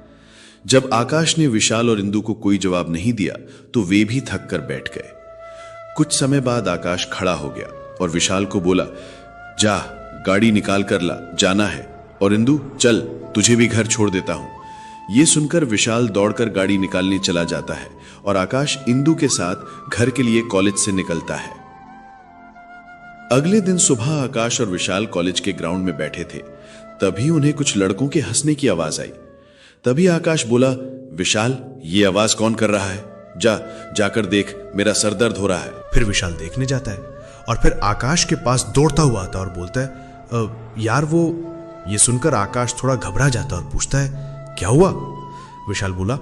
जब आकाश ने विशाल और इंदु को कोई जवाब नहीं दिया तो वे भी थक कर बैठ गए। कुछ समय बाद आकाश खड़ा हो गया और विशाल को बोला, जा गाड़ी निकाल कर ला, जाना है, और इंदु चल तुझे भी घर छोड़ देता हूं। यह सुनकर विशाल दौड़कर गाड़ी निकालने चला जाता है और आकाश इंदु के साथ घर के लिए कॉलेज से निकलता है। अगले दिन सुबह आकाश और विशाल कॉलेज के ग्राउंड में बैठे थे, तभी उन्हें कुछ लड़कों के हंसने की आवाज आई। तभी आकाश बोला, विशाल ये आवाज कौन कर रहा है? जाकर देख, मेरा सर दर्द हो रहा है। फिर विशाल देखने जाता है और फिर आकाश के पास दौड़ता हुआ आता है और बोलता है, यार वो। ये सुनकर आकाश थोड़ा घबरा जाता है और पूछता है, क्या हुआ? विशाल बोला,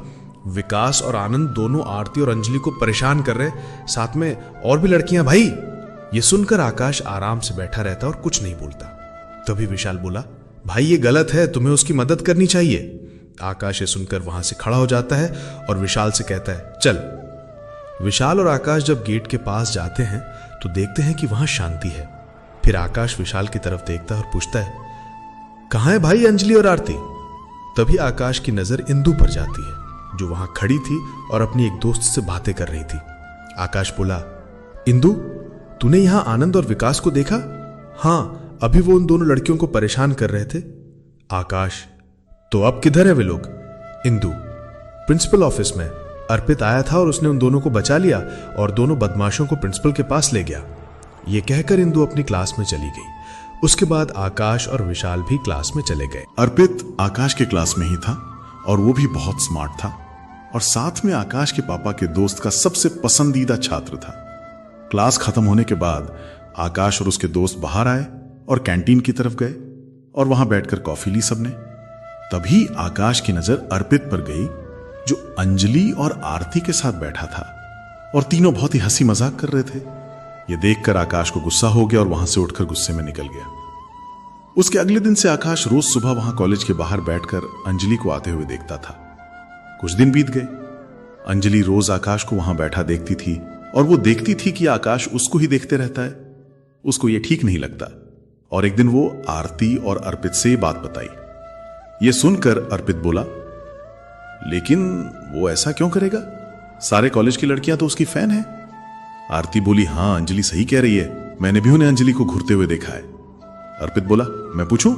विकास और आनंद दोनों आरती और अंजलि को परेशान कर रहे, साथ में और भी लड़कियां भाई। ये सुनकर आकाश आराम से बैठा रहता और कुछ नहीं बोलता। तभी विशाल बोला, भाई ये गलत है, तुम्हें उसकी मदद करनी चाहिए। आकाश ये सुनकर वहां से खड़ा हो जाता है और विशाल से कहता है, चल। विशाल और आकाश जब गेट के पास जाते हैं तो देखते हैं कि वहां शांति है। फिर आकाश विशाल की तरफ देखता है और पूछता है, कहां है भाई अंजलि और आरती? तभी आकाश की नजर इंदु पर जाती है, जो वहां खड़ी थी और अपनी एक दोस्त से बातें कर रही थी। आकाश बोला, इंदु तूने यहां आनंद और विकास को देखा? हाँ, अभी वो उन दोनों लड़कियों को परेशान कर रहे थे। आकाश, तो अब किधर है वे लोग? इंदु, प्रिंसिपल ऑफिस में। अर्पित आया था और उसने उन दोनों को बचा लिया और दोनों बदमाशों को प्रिंसिपल के पास ले गया। ये कहकर इंदु अपनी क्लास में चली गई। उसके बाद आकाश और विशाल भी क्लास में चले गए। अर्पित आकाश के क्लास में ही था और वो भी बहुत स्मार्ट था, और साथ में आकाश के पापा के दोस्त का सबसे पसंदीदा छात्र था। क्लास खत्म होने के बाद आकाश और उसके दोस्त बाहर आए और कैंटीन की तरफ गए और वहां बैठकर कॉफी ली सबने। तभी आकाश की नजर अर्पित पर गई, जो अंजलि और आरती के साथ बैठा था, और तीनों बहुत ही हंसी मजाक कर रहे थे। यह देखकर आकाश को गुस्सा हो गया और वहां से उठकर गुस्से में निकल गया। उसके अगले दिन से आकाश रोज सुबह वहां कॉलेज के बाहर बैठकर अंजलि को आते हुए देखता था। कुछ दिन बीत गए। अंजलि रोज आकाश को वहां बैठा देखती थी और वो देखती थी कि आकाश उसको ही देखते रहता है। उसको यह ठीक नहीं लगता, और एक दिन वो आरती और अर्पित से बात बताई। यह सुनकर अर्पित बोला, लेकिन वो ऐसा क्यों करेगा? सारे कॉलेज की लड़कियां तो उसकी फैन हैं। आरती बोली, हां अंजलि सही कह रही है, मैंने भी उन्हें अंजलि को घूरते हुए देखा है। अर्पित बोला, मैं पूछूं?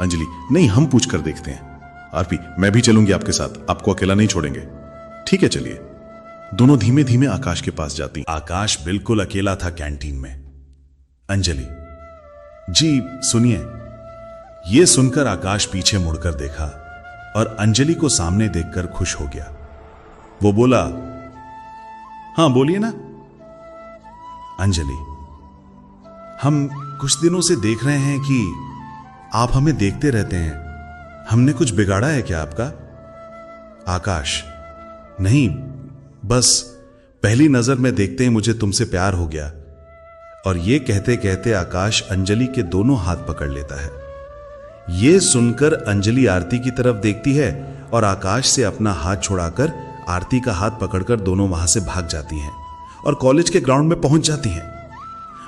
अंजलि, नहीं हम पूछ कर देखते हैं। आरती, मैं भी चलूंगी आपके साथ, आपको अकेला नहीं छोड़ेंगे। ठीक है चलिए। दोनों धीमे धीमे आकाश के पास जाती। आकाश बिल्कुल अकेला था कैंटीन में। अंजलि, जी सुनिए। यह सुनकर आकाश पीछे मुड़कर देखा और अंजलि को सामने देखकर खुश हो गया। वो बोला, हां बोलिए ना। अंजलि, हम कुछ दिनों से देख रहे हैं कि आप हमें देखते रहते हैं, हमने कुछ बिगाड़ा है क्या आपका? आकाश, नहीं, बस पहली नजर में देखते ही मुझे तुमसे प्यार हो गया। और यह कहते कहते आकाश अंजलि के दोनों हाथ पकड़ लेता है। यह सुनकर अंजलि आरती की तरफ देखती है और आकाश से अपना हाथ छुड़ाकर आरती का हाथ पकड़कर दोनों वहां से भाग जाती हैं और कॉलेज के ग्राउंड में पहुंच जाती हैं।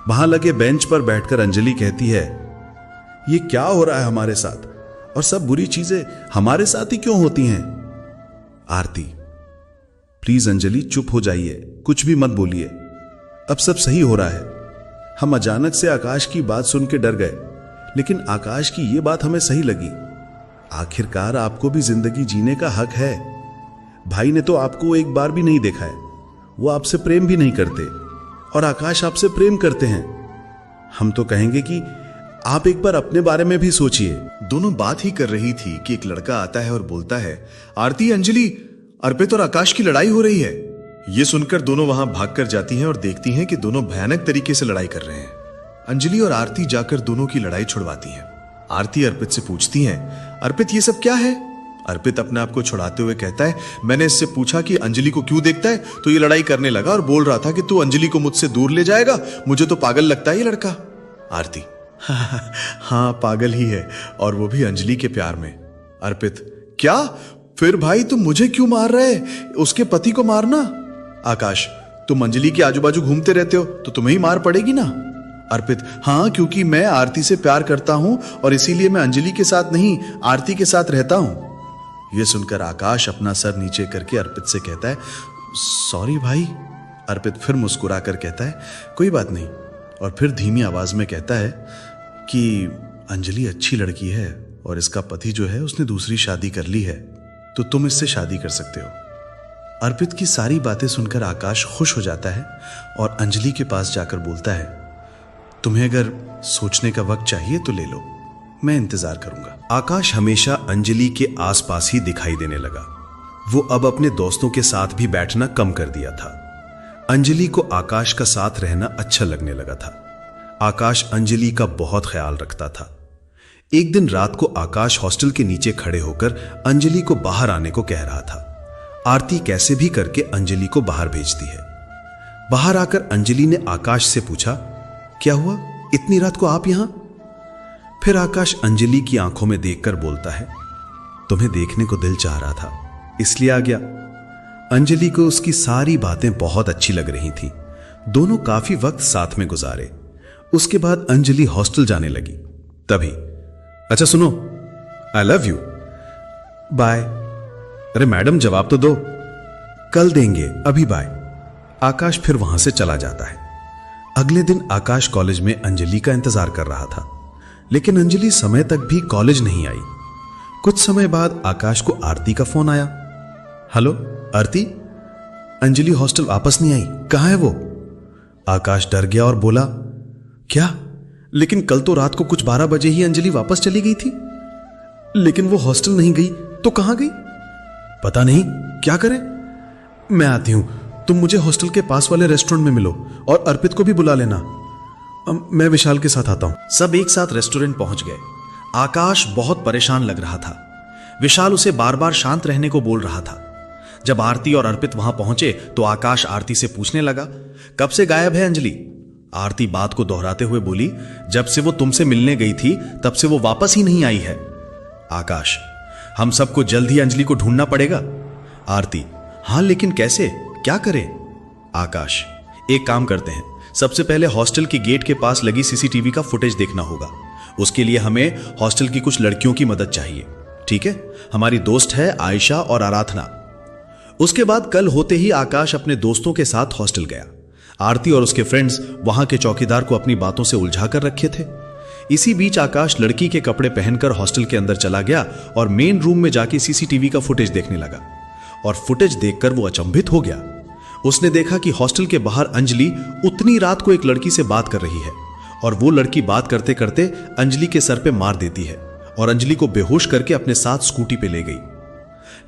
वहां लगे बेंच पर बैठकर अंजलि कहती है, यह क्या हो रहा है हमारे साथ, और सब बुरी चीजें हमारे साथ ही क्यों होती हैं? आरती, प्लीज अंजलि चुप हो जाइए, कुछ भी मत बोलिए, अब सब सही हो रहा है। हम अचानक से आकाश की बात सुन के डर गए, लेकिन आकाश की यह बात हमें सही लगी। आखिरकार आपको भी जिंदगी जीने का हक है। भाई ने तो आपको एक बार भी नहीं देखा है, वो आपसे प्रेम भी नहीं करते, और आकाश आपसे प्रेम करते हैं। हम तो कहेंगे कि आप एक बार अपने बारे में भी सोचिए। दोनों बात ही कर रही थी कि एक लड़का आता है और बोलता है, आरती, अंजलि, अर्पित और आकाश की लड़ाई हो रही है। ये सुनकर दोनों वहां भागकर जाती हैं और देखती हैं कि दोनों भयानक तरीके से लड़ाई कर रहे हैं। अंजलि और आरती जाकर दोनों की लड़ाई छुड़वाती हैं। आरती अर्पित से पूछती हैं, अर्पित ये सब क्या है? अर्पित अपने आप को छुड़ाते हुए कहता है, मैंने इससे पूछा कि अंजलि को क्यों देखता है, तो ये लड़ाई करने लगा और बोल रहा था कि तू अंजलि को मुझसे दूर ले जाएगा, मुझे तो पागल लगता है ये लड़का। आरती, हाँ पागल ही है, और वो भी अंजलि के प्यार में। अर्पित, क्या? फिर भाई तुम मुझे क्यों मार रहे? उसके पति को मारना। आकाश, तुम अंजलि के आजू बाजू घूमते रहते हो तो तुम्हें ही मार पड़ेगी ना। अर्पित, हाँ क्योंकि मैं आरती से प्यार करता हूं और इसीलिए मैं अंजलि के साथ नहीं आरती के साथ रहता हूं। यह सुनकर आकाश अपना सर नीचे करके अर्पित से कहता है, सॉरी भाई। अर्पित फिर मुस्कुरा कर कहता है, कोई बात नहीं, और फिर धीमी आवाज में कहता है कि अंजलि अच्छी लड़की है और इसका पति जो है उसने दूसरी शादी कर ली है, तो तुम इससे शादी कर सकते हो। अर्पित की सारी बातें सुनकर आकाश खुश हो जाता है और अंजलि के पास जाकर बोलता है, तुम्हें अगर सोचने का वक्त चाहिए तो ले लो, मैं इंतजार करूंगा। आकाश हमेशा अंजलि के आसपास ही दिखाई देने लगा। वो अब अपने दोस्तों के साथ भी बैठना कम कर दिया था। अंजलि को आकाश का साथ रहना अच्छा लगने लगा था। आकाश अंजलि का बहुत ख्याल रखता था। एक दिन रात को आकाश हॉस्टल के नीचे खड़े होकर अंजलि को बाहर आने को कह रहा था। आरती कैसे भी करके अंजलि को बाहर भेजती है। बाहर आकर अंजलि ने आकाश से पूछा, क्या हुआ, इतनी रात को आप यहां? फिर आकाश अंजलि की आंखों में देखकर बोलता है, तुम्हें देखने को दिल चाह रहा था, इसलिए आ गया। अंजलि को उसकी सारी बातें बहुत अच्छी लग रही थी। दोनों काफी वक्त साथ में गुजारे। उसके बाद अंजलि हॉस्टल जाने लगी। तभी, अच्छा सुनो, आई लव यू, बाय। अरे मैडम जवाब तो दो। कल देंगे, अभी बाय। आकाश फिर वहां से चला जाता है। अगले दिन आकाश कॉलेज में अंजलि का इंतजार कर रहा था, लेकिन अंजलि समय तक भी कॉलेज नहीं आई। कुछ समय बाद आकाश को आरती का फोन आया। हेलो आरती, अंजलि हॉस्टल वापस नहीं आई, कहां है वो? आकाश डर गया और बोला, क्या? लेकिन कल तो रात को कुछ 12 बजे ही अंजलि वापस चली गई थी। लेकिन वो हॉस्टल नहीं गई तो कहां गई? पता नहीं, क्या करें? मैं आती हूं, तुम मुझे हॉस्टल के पास वाले रेस्टोरेंट में मिलो और अर्पित को भी बुला लेना। मैं विशाल के साथ आता हूं। सब एक साथ रेस्टोरेंट पहुंच गए। आकाश बहुत परेशान लग रहा था। विशाल उसे बार बार शांत रहने को बोल रहा था। जब आरती और अर्पित वहां पहुंचे तो आकाश आरती से पूछने लगा, कब से गायब है अंजलि? आरती बात को दोहराते हुए बोली, जब से वो तुमसे मिलने गई थी तब से वो वापस ही नहीं आई है। आकाश, हम सबको जल्द ही अंजलि को ढूंढना पड़ेगा। आरती, हां लेकिन कैसे, क्या करें? आकाश, एक काम करते हैं, सबसे पहले हॉस्टल के गेट के पास लगी सीसीटीवी का फुटेज देखना होगा। उसके लिए हमें हॉस्टल की कुछ लड़कियों की मदद चाहिए, ठीक है? हमारी दोस्त है आयशा और आराधना। उसके बाद कल होते ही आकाश अपने दोस्तों के साथ हॉस्टल गया। आरती और उसके फ्रेंड्स वहां के चौकीदार को अपनी बातों से उलझा कर रखे थे। इसी बीच आकाश लड़की के कपड़े पहनकर हॉस्टल के अंदर चला गया और मेन रूम में जाके सीसीटीवी का फुटेज देखने लगा। और फुटेज देखकर वो अचंभित हो गया। उसने देखा कि हॉस्टल के बाहर अंजलि उतनी रात को एक लड़की से बात कर रही है और वो लड़की बात करते करते अंजलि के सर पे मार देती है और अंजलि को बेहोश करके अपने साथ स्कूटी पे ले गई।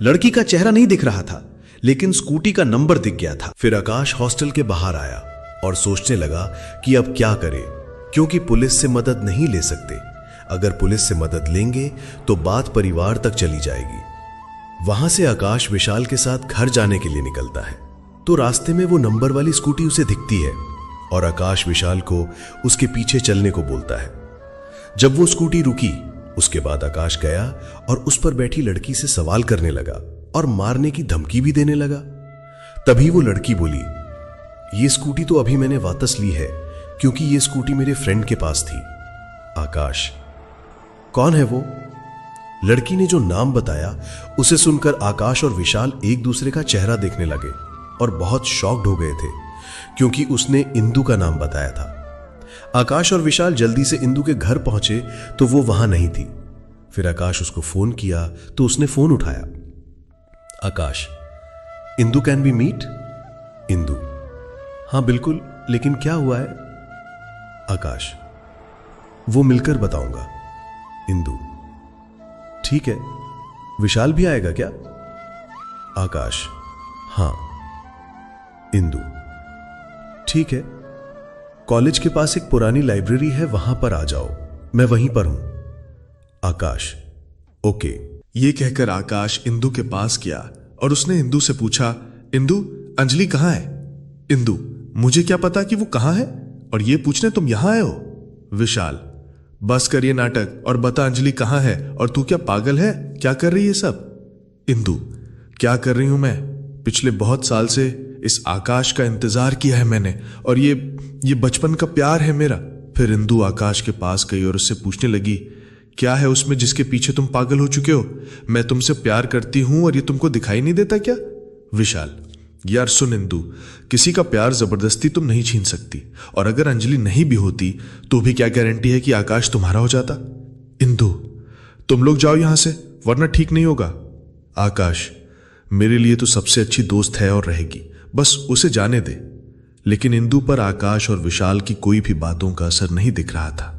लड़की का चेहरा नहीं दिख रहा था, लेकिन स्कूटी का नंबर दिख गया था। फिर आकाश हॉस्टल के बाहर आया और सोचने लगा कि अब क्या करे, क्योंकि पुलिस से मदद नहीं ले सकते। अगर पुलिस से मदद लेंगे तो बात परिवार तक चली जाएगी। वहां से आकाश विशाल के साथ घर जाने के लिए निकलता है तो रास्ते में वो नंबर वाली स्कूटी उसे दिखती है और आकाश विशाल को उसके पीछे चलने को बोलता है। जब वो स्कूटी रुकी, उसके बाद आकाश गया और उस पर बैठी लड़की से सवाल करने लगा और मारने की धमकी भी देने लगा। तभी वो लड़की बोली, ये स्कूटी तो अभी मैंने वापस ली है क्योंकि ये स्कूटी मेरे फ्रेंड के पास थी। आकाश, कौन है वो? लड़की ने जो नाम बताया उसे सुनकर आकाश और विशाल एक दूसरे का चेहरा देखने लगे और बहुत शॉक्ड हो गए थे क्योंकि उसने इंदु का नाम बताया था। आकाश और विशाल जल्दी से इंदु के घर पहुंचे तो वो वहां नहीं थी। फिर आकाश उसको फोन किया तो उसने फोन उठाया। Akash, Indu can be meet? Indu, हाँ बिल्कुल, लेकिन क्या हुआ है? आकाश, वो मिलकर बताऊंगा। इंदु, ठीक है। विशाल भी आएगा क्या? आकाश, हाँ। इंदु, ठीक है। कॉलेज के पास एक पुरानी लाइब्रेरी है, वहां पर आ जाओ, मैं वहीं पर हूं। आकाश, ओके। ये कहकर आकाश इंदु के पास गया और उसने इंदु से पूछा, इंदु, अंजलि कहाँ है? इंदु, मुझे क्या पता कि वो कहाँ है, और ये पूछने तुम यहां आए हो? विशाल, बस कर ये नाटक और बता अंजलि कहाँ है, और तू क्या पागल है? क्या कर रही है सब? इंदु, क्या कर रही हूं मैं? पिछले बहुत साल से इस आकाश का इंतजार किया है मैंने, और ये बचपन का प्यार है मेरा। फिर इंदु आकाश के पास गई और उससे पूछने लगी, क्या है उसमें जिसके पीछे तुम पागल हो चुके हो? मैं तुमसे प्यार करती हूं और ये तुमको दिखाई नहीं देता क्या? विशाल, यार सुन इंदु, किसी का प्यार जबरदस्ती तुम नहीं छीन सकती, और अगर अंजलि नहीं भी होती तो भी क्या गारंटी है कि आकाश तुम्हारा हो जाता? इंदु, तुम लोग जाओ यहां से, वरना ठीक नहीं होगा। आकाश, मेरे लिए तो सबसे अच्छी दोस्त है और रहेगी, बस उसे जाने दे। लेकिन इंदु पर आकाश और विशाल की कोई भी बातों का असर नहीं दिख रहा था।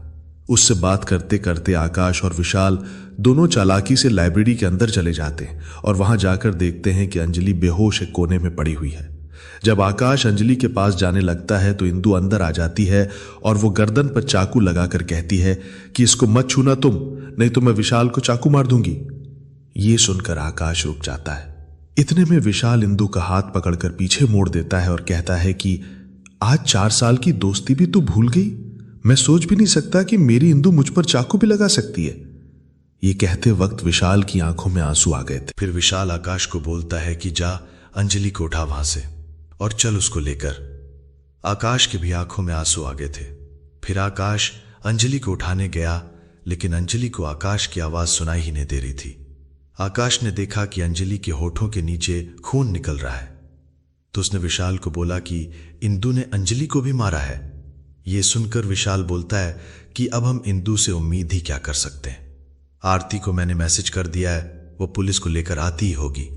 उससे बात करते करते आकाश और विशाल दोनों चालाकी से लाइब्रेरी के अंदर चले जाते हैं और वहां जाकर देखते हैं कि अंजलि बेहोश एक कोने में पड़ी हुई है। जब आकाश अंजलि के पास जाने लगता है तो इंदु अंदर आ जाती है और वो गर्दन पर चाकू लगाकर कहती है कि इसको मत छूना तुम, नहीं तो मैं विशाल को चाकू मार दूंगी। ये सुनकर आकाश रुक जाता है। इतने में विशाल इंदु का हाथ पकड़कर पीछे मोड़ देता है और कहता है कि आज 4 साल की दोस्ती भी तू भूल गई? मैं सोच भी नहीं सकता कि मेरी इंदु मुझ पर चाकू भी लगा सकती है। ये कहते वक्त विशाल की आंखों में आंसू आ गए थे। फिर विशाल आकाश को बोलता है कि जा अंजलि को उठा वहां से और चल उसको लेकर। आकाश की भी आंखों में आंसू आ गए थे। फिर आकाश अंजलि को उठाने गया, लेकिन अंजलि को आकाश की आवाज सुनाई ही नहीं दे रही थी। आकाश ने देखा कि अंजलि के होठों के नीचे खून निकल रहा है, तो उसने विशाल को बोला कि इंदु ने अंजलि को भी मारा है। यह सुनकर विशाल बोलता है कि अब हम इंदु से उम्मीद ही क्या कर सकते हैं। आरती को मैंने मैसेज कर दिया है, वो पुलिस को लेकर आती ही होगी।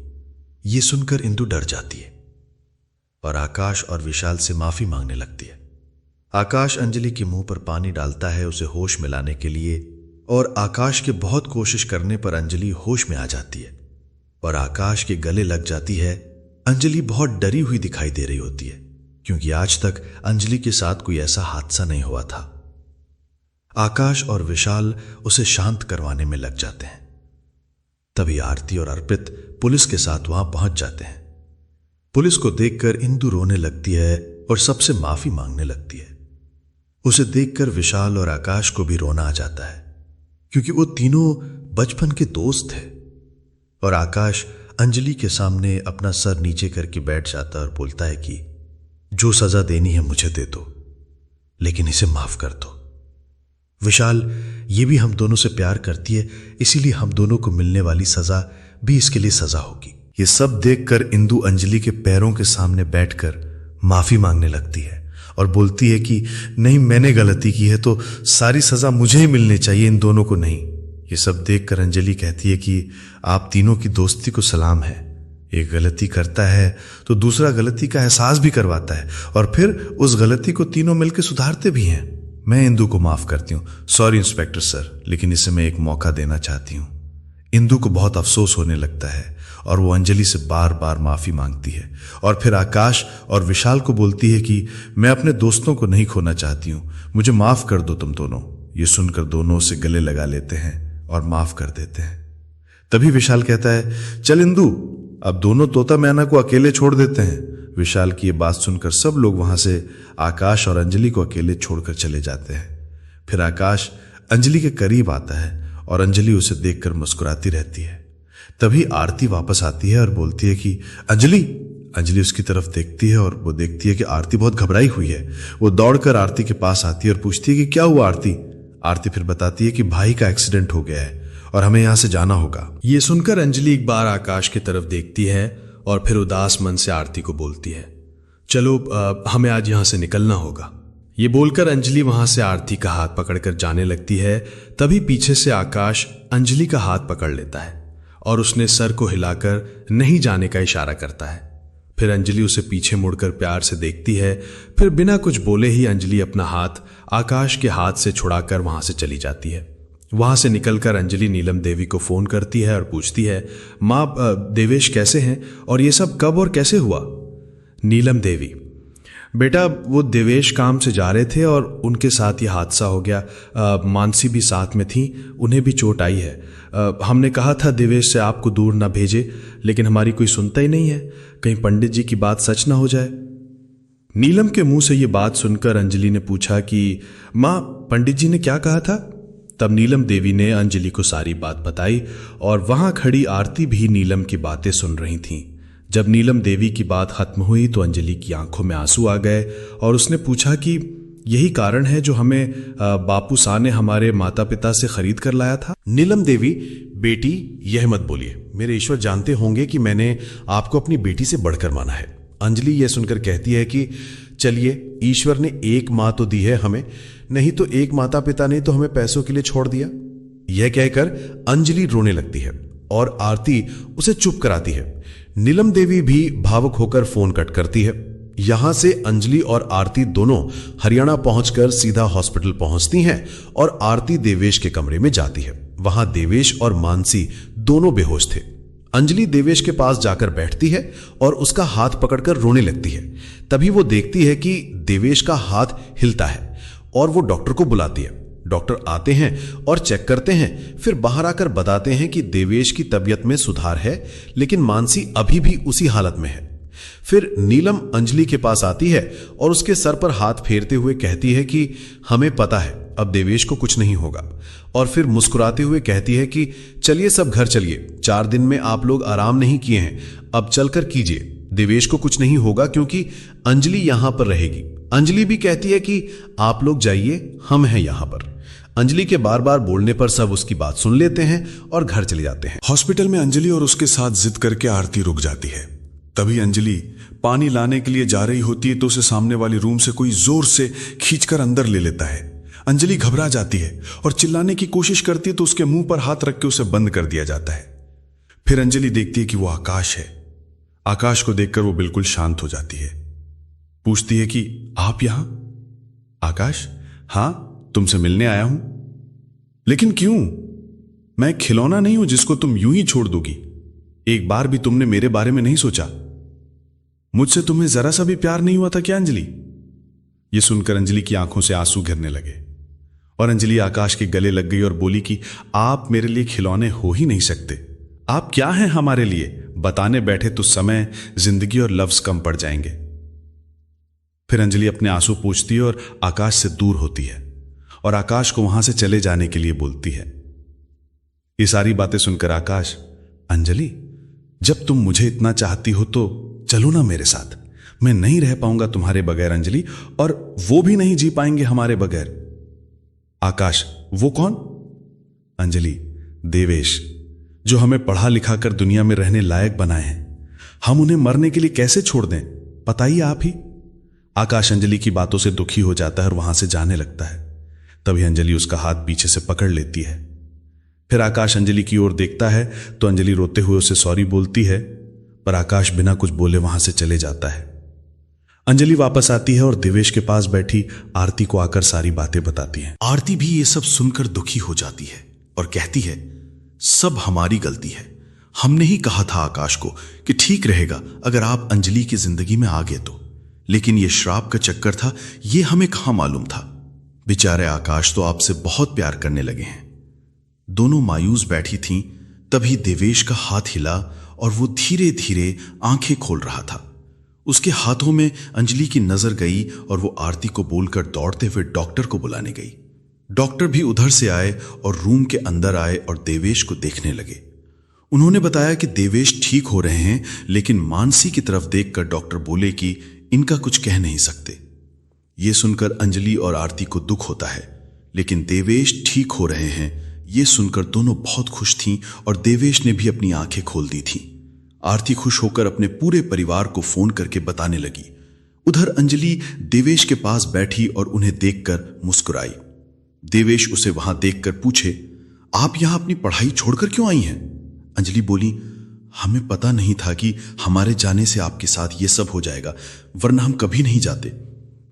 ये सुनकर इंदु डर जाती है और आकाश और विशाल से माफी मांगने लगती है। आकाश अंजलि के मुंह पर पानी डालता है उसे होश में लाने के लिए, और आकाश के बहुत कोशिश करने पर अंजलि होश में आ जाती है और आकाश के गले लग जाती है। अंजलि बहुत डरी हुई दिखाई दे रही होती है, क्योंकि आज तक अंजलि के साथ कोई ऐसा हादसा नहीं हुआ था। आकाश और विशाल उसे शांत करवाने में लग जाते हैं। तभी आरती और अर्पित पुलिस के साथ वहां पहुंच जाते हैं। पुलिस को देखकर इंदु रोने लगती है और सबसे माफी मांगने लगती है। उसे देखकर विशाल और आकाश को भी रोना आ जाता है, क्योंकि वो तीनों बचपन के दोस्त थे। और आकाश अंजलि के सामने अपना सर नीचे करके बैठ जाता है और बोलता है कि जो सजा देनी है मुझे दे दो, लेकिन इसे माफ कर दो। विशाल, ये भी हम दोनों से प्यार करती है, इसीलिए हम दोनों को मिलने वाली सजा भी इसके लिए सजा होगी। ये सब देखकर इंदु अंजलि के पैरों के सामने बैठकर माफी मांगने लगती है और बोलती है कि नहीं, मैंने गलती की है तो सारी सजा मुझे ही मिलनी चाहिए, इन दोनों को नहीं। ये सब देखकर अंजलि कहती है कि आप तीनों की दोस्ती को सलाम है। एक गलती करता है तो दूसरा गलती का एहसास भी करवाता है और फिर उस गलती को तीनों मिलकर सुधारते भी हैं। मैं इंदु को माफ करती हूँ। सॉरी इंस्पेक्टर सर, लेकिन इसे मैं एक मौका देना चाहती हूँ। इंदु को बहुत अफसोस होने लगता है और वो अंजलि से बार बार माफी मांगती है और फिर आकाश और विशाल को बोलती है कि मैं अपने दोस्तों को नहीं खोना चाहती हूँ, मुझे माफ कर दो तुम दोनों। ये सुनकर दोनों से गले लगा लेते हैं और माफ कर देते हैं। तभी विशाल कहता है, चल इंदु, अब दोनों तोता मैना को अकेले छोड़ देते हैं। विशाल की ये बात सुनकर सब लोग वहां से आकाश और अंजलि को अकेले छोड़कर चले जाते हैं। फिर आकाश अंजलि के करीब आता है और अंजलि उसे देखकर मुस्कुराती रहती है। तभी आरती वापस आती है और बोलती है कि अंजलि उसकी तरफ देखती है और वो देखती है कि आरती बहुत घबराई हुई है। वो दौड़कर आरती के पास आती है और पूछती है कि क्या हुआ आरती। आरती फिर बताती है कि भाई का एक्सीडेंट हो गया है और हमें यहां से जाना होगा। ये सुनकर अंजलि एक बार आकाश की तरफ देखती है और फिर उदास मन से आरती को बोलती है, चलो हमें आज यहां से निकलना होगा। ये बोलकर अंजलि वहां से आरती का हाथ पकड़कर जाने लगती है। तभी पीछे से आकाश अंजलि का हाथ पकड़ लेता है और उसने सर को हिलाकर नहीं जाने का इशारा करता है। फिर अंजलि उसे पीछे मुड़कर प्यार से देखती है। फिर बिना कुछ बोले ही अंजलि अपना हाथ आकाश के हाथ से छुड़ाकर वहां से चली जाती है। वहां से निकलकर अंजलि नीलम देवी को फोन करती है और पूछती है, माँ देवेश कैसे हैं और ये सब कब और कैसे हुआ? नीलम देवी, बेटा वो देवेश काम से जा रहे थे और उनके साथ ये हादसा हो गया। मानसी भी साथ में थी, उन्हें भी चोट आई है। हमने कहा था देवेश से आपको दूर ना भेजे, लेकिन हमारी कोई सुनता ही नहीं है। कहीं पंडित जी की बात सच ना हो जाए। नीलम के मुंह से ये बात सुनकर अंजलि ने पूछा कि माँ पंडित जी ने क्या कहा था? तब नीलम देवी ने अंजलि को सारी बात बताई और वहां खड़ी आरती भी नीलम की बातें सुन रही थीं। जब नीलम देवी की बात खत्म हुई तो अंजलि की आंखों में आंसू आ गए और उसने पूछा कि यही कारण है जो हमें बापू सा ने हमारे माता पिता से खरीद कर लाया था? नीलम देवी, बेटी यह मत बोलिए, मेरे ईश्वर जानते होंगे कि मैंने आपको अपनी बेटी से बढ़कर माना है। अंजलि यह सुनकर कहती है कि चलिए, ईश्वर ने एक माँ तो दी है हमें, नहीं तो एक माता पिता ने तो हमें पैसों के लिए छोड़ दिया। यह कहकर अंजलि रोने लगती है और आरती उसे चुप कराती है। नीलम देवी भी भावुक होकर फोन कट करती है। यहां से अंजलि और आरती दोनों हरियाणा पहुंचकर सीधा हॉस्पिटल पहुंचती हैं और आरती देवेश के कमरे में जाती है। वहां देवेश और मानसी दोनों बेहोश थे। अंजलि देवेश के पास जाकर बैठती है और उसका हाथ पकड़कर रोने लगती है। तभी वो देखती है कि देवेश का हाथ हिलता है और वो डॉक्टर को बुलाती है। डॉक्टर आते हैं और चेक करते हैं, फिर बाहर आकर बताते हैं कि देवेश की तबीयत में सुधार है, लेकिन मानसी अभी भी उसी हालत में है। फिर नीलम अंजलि के पास आती है और उसके सर पर हाथ फेरते हुए कहती है कि हमें पता है अब देवेश को कुछ नहीं होगा, और फिर मुस्कुराते हुए कहती है कि चलिए सब घर चलिए, 4 दिन में आप लोग आराम नहीं किए हैं, अब चलकर कीजिए, देवेश को कुछ नहीं होगा क्योंकि अंजलि यहां पर रहेगी। अंजलि भी कहती है कि आप लोग जाइए, हम हैं यहां पर। अंजलि के बार बार बोलने पर सब उसकी बात सुन लेते हैं और घर चले जाते हैं। हॉस्पिटल में अंजलि और उसके साथ जिद करके आरती रुक जाती है। तभी अंजलि पानी लाने के लिए जा रही होती है तो उसे सामने वाले रूम से कोई जोर से खींचकर अंदर ले लेता है। अंजलि घबरा जाती है और चिल्लाने की कोशिश करती है तो उसके मुंह पर हाथ रख के उसे बंद कर दिया जाता है। फिर अंजलि देखती है कि वो आकाश है। आकाश को देखकर वो बिल्कुल शांत हो जाती है। पूछती है कि आप यहां? आकाश, हां, तुमसे मिलने आया हूं। लेकिन क्यों? मैं खिलौना नहीं हूं जिसको तुम यूं ही छोड़ दोगी। एक बार भी तुमने मेरे बारे में नहीं सोचा। मुझसे तुम्हें जरा सा भी प्यार नहीं हुआ था क्या अंजलि? यह सुनकर अंजलि की आंखों से आंसू गिरने लगे और अंजलि आकाश के गले लग गई और बोली कि आप मेरे लिए खिलौने हो ही नहीं सकते। आप क्या हैं हमारे लिए? बताने बैठे तो समय, जिंदगी और लफ्ज कम पड़ जाएंगे। फिर अंजलि अपने आंसू पोंछती है और आकाश से दूर होती है और आकाश को वहां से चले जाने के लिए बोलती है। ये सारी बातें सुनकर आकाश, अंजलि जब तुम मुझे इतना चाहती हो तो चलो ना मेरे साथ। मैं नहीं रह पाऊंगा तुम्हारे बगैर अंजलि, और वो भी नहीं जी पाएंगे हमारे बगैर। आकाश, वो कौन? अंजलि, देवेश, जो हमें पढ़ा लिखा कर दुनिया में रहने लायक बनाए हैं। हम उन्हें मरने के लिए कैसे छोड़ दें, बताइए आप ही। आकाश अंजलि की बातों से दुखी हो जाता है और वहां से जाने लगता है। तभी अंजलि उसका हाथ पीछे से पकड़ लेती है। फिर आकाश अंजलि की ओर देखता है तो अंजलि रोते हुए उसे सॉरी बोलती है, पर आकाश बिना कुछ बोले वहां से चले जाता है। अंजलि वापस आती है और देवेश के पास बैठी आरती को आकर सारी बातें बताती है। आरती भी ये सब सुनकर दुखी हो जाती है और कहती है, सब हमारी गलती है। हमने ही कहा था आकाश को कि ठीक रहेगा अगर आप अंजलि की जिंदगी में आ गए तो, लेकिन ये श्राप का चक्कर था, ये हमें कहां मालूम था। बेचारे आकाश तो आपसे बहुत प्यार करने लगे हैं। दोनों मायूस बैठी थीं, तभी देवेश का हाथ हिला और वो धीरे धीरे आंखें खोल रहा था। उसके हाथों में अंजलि की नजर गई और वो आरती को बोलकर दौड़ते हुए डॉक्टर को बुलाने गई। डॉक्टर भी उधर से आए और रूम के अंदर आए और देवेश को देखने लगे। उन्होंने बताया कि देवेश ठीक हो रहे हैं, लेकिन मानसी की तरफ देखकर डॉक्टर बोले कि इनका कुछ कह नहीं सकते। ये सुनकर अंजलि और आरती को दुख होता है, लेकिन देवेश ठीक हो रहे हैं ये सुनकर दोनों बहुत खुश थीं और देवेश ने भी अपनी आंखें खोल दी थीं। आरती खुश होकर अपने पूरे परिवार को फोन करके बताने लगी। उधर अंजलि देवेश के पास बैठी और उन्हें देखकर मुस्कुराई। देवेश उसे वहां देखकर पूछे, आप यहां अपनी पढ़ाई छोड़कर क्यों आई हैं? अंजलि बोली, हमें पता नहीं था कि हमारे जाने से आपके साथ ये सब हो जाएगा, वरना हम कभी नहीं जाते।